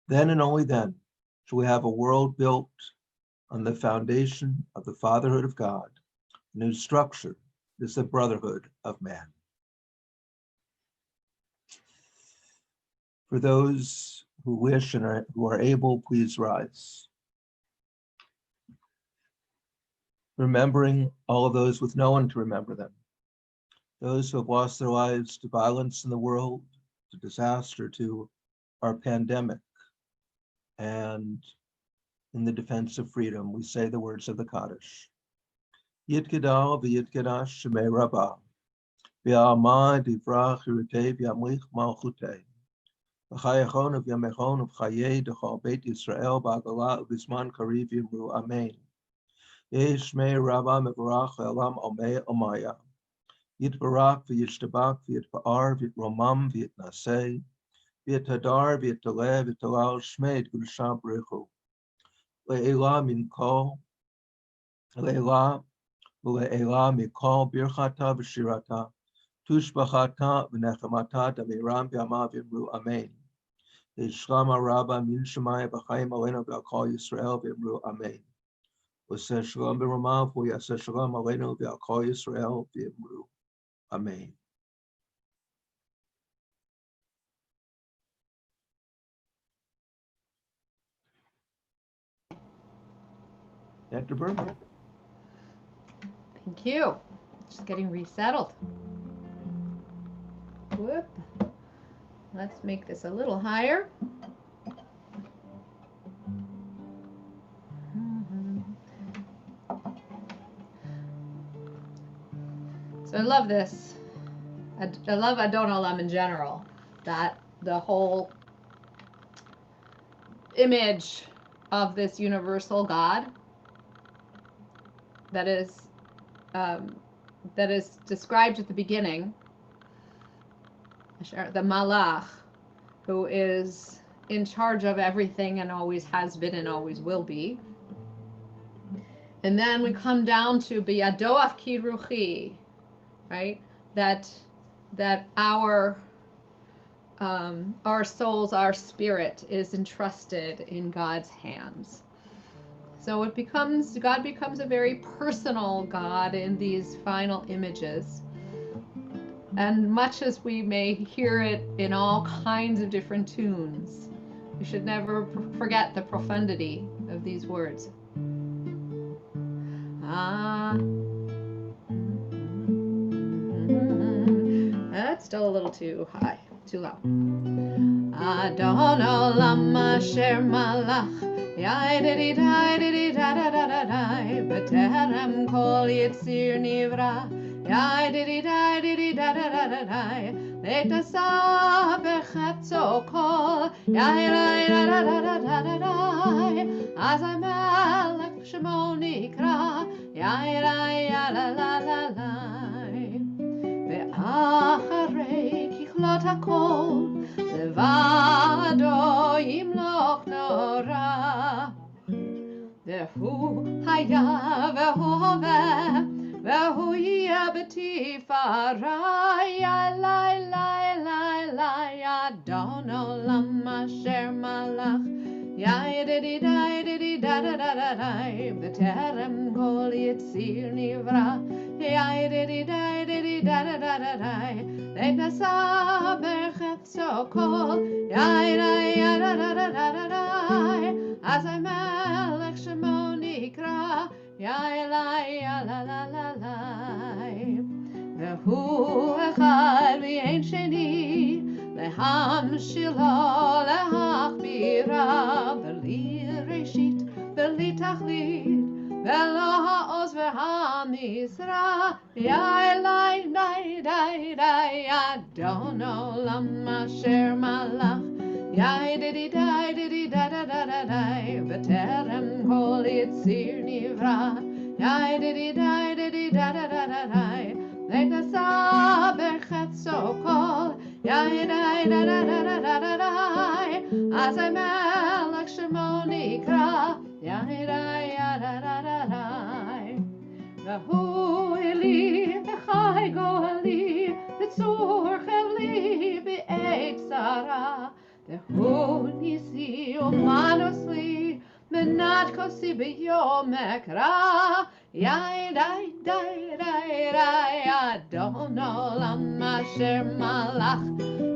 Speaker 6: Then and only then shall we have a world built on the foundation of the fatherhood of God, and whose structure is the brotherhood of man. For those who wish and who are able, please rise. Remembering all of those with no one to remember them. Those who have lost their lives to violence in the world, to disaster, to our pandemic, and in the defense of freedom, we say the words of the Kaddish. Yitgadal v'yitgadash shemei rabbah, v'ya'amah divrach yirutei v'yamlich malchutei, v'chayachon v'yamechon v'chayei d'chol Beit Yisrael ba'agalah v'zman kariv yimru amen. Yesh shmei rabbah mevarach le'olam omei omaya. Yitbarak v'yishtabak v'yitba'ar v'yitromam v'yitnaseh v'yitadar v'yitaleh v'yitalal shmei d'gudasham b'richu. Le'elah min kol, le'elah v'le'elah mikol birchata v'shirata, tushbachata v'nechamata d'amiram v'yamav v'yimru amen. Yishlam ha'rabba min shemayim v'chayim aleinu v'al kol Yisrael v'yimru amen. V'aseh shalom b'romav v'yaseh shalom aleinu v'al kol Yisrael v'yimru amen. Dr. Berman.
Speaker 7: Thank you. Just getting resettled. Whoop. Let's make this a little higher. So I love this. I love Adon Olam in general. That the whole image of this universal God that is described at the beginning, the Malach, who is in charge of everything and always has been and always will be. And then we come down to Biyado Afki Ruchi, right? That our souls, our spirit is entrusted in God's hands. So God becomes a very personal God in these final images. And much as we may hear it in all kinds of different tunes, we should never forget the profundity of these words. That's still a little too high, too low. Adon Olam Asher Malach, Yai B'terem Kol Yitzir Nivra, Yai Let Asa B'chetzo Kol, Yai Azay Melech Shemo Nikra, Yai Ve'acharei Kichlot HaKol, Levado Yimloch Nora, Ve'hu Haya Ve'hu Hoveh, Ve'hu Yeh B'tifara, Lai Adon Olam Asher Malach, Yai B'terem Kol Yitzir Nivra, Yai Let Asa B'chetzo Kol, Yai Azay Melech Shemo Nikra, Yai Ve'hu Echad V'yein Sheni, Leham Shilo Lehach Yira, Beli Reshit, Beli Tachlit, Velo ha'oz ve'ha'misra, Yai lai dai dai dai, Adon olam asher malach, Yai didi dai didi da da da da dai, B'terem kol yitzir nivra, Yai didi dai didi da da da da dai, Lekasa berchetzo kol, Yai dai da da da da da da dai, Azai melech shemo nikra, Yai dai da da da da dai. Vahu eli v'chai goeli, v'tzur cheli v'eit tzara, Vahu nisi umanosli, v'nat kosi b'yom ekra, Yai dai dai dai dai, Adon olam asher malach,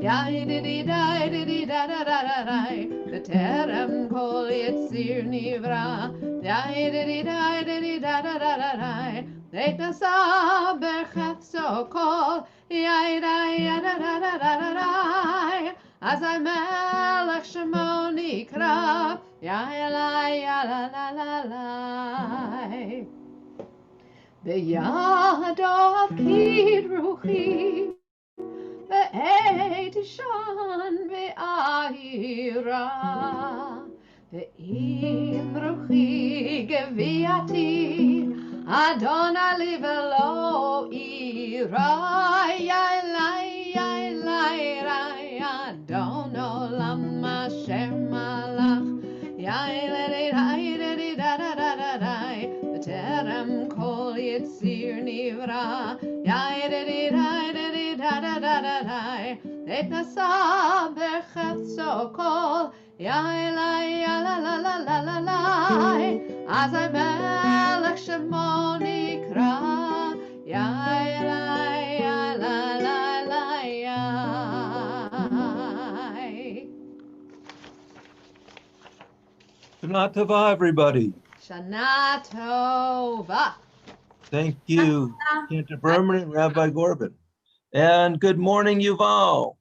Speaker 7: Yai didi dai didi da da da da dai, B'terem kol yitzir nivra, Yai didi dai didi da da da da dai, Leknasa berchetzo kol, Yai dai da da da da da da dai, Azai melech shemo nikra, Yai lai ya la la la lai. B'yadav kid ruchi, Ve'et shan ve'ahira, Ve'im ruchi geviati, Adonai li velo ira, Yai lai rai, Adon olam asher malach, Yai ledi da da da da da, B'terem kol yitzir nivra, Yai didi da da da da da, Leknasa berchetzo kol, Yai lai ya la la la la la la, Azai melech shemo nikra, Yai lai ya la la la yai.
Speaker 6: Shana Tova, everybody.
Speaker 7: Shana Tova.
Speaker 6: Thank you, Cantor Berman and Rabbi Gorbin. And good morning, Yuval.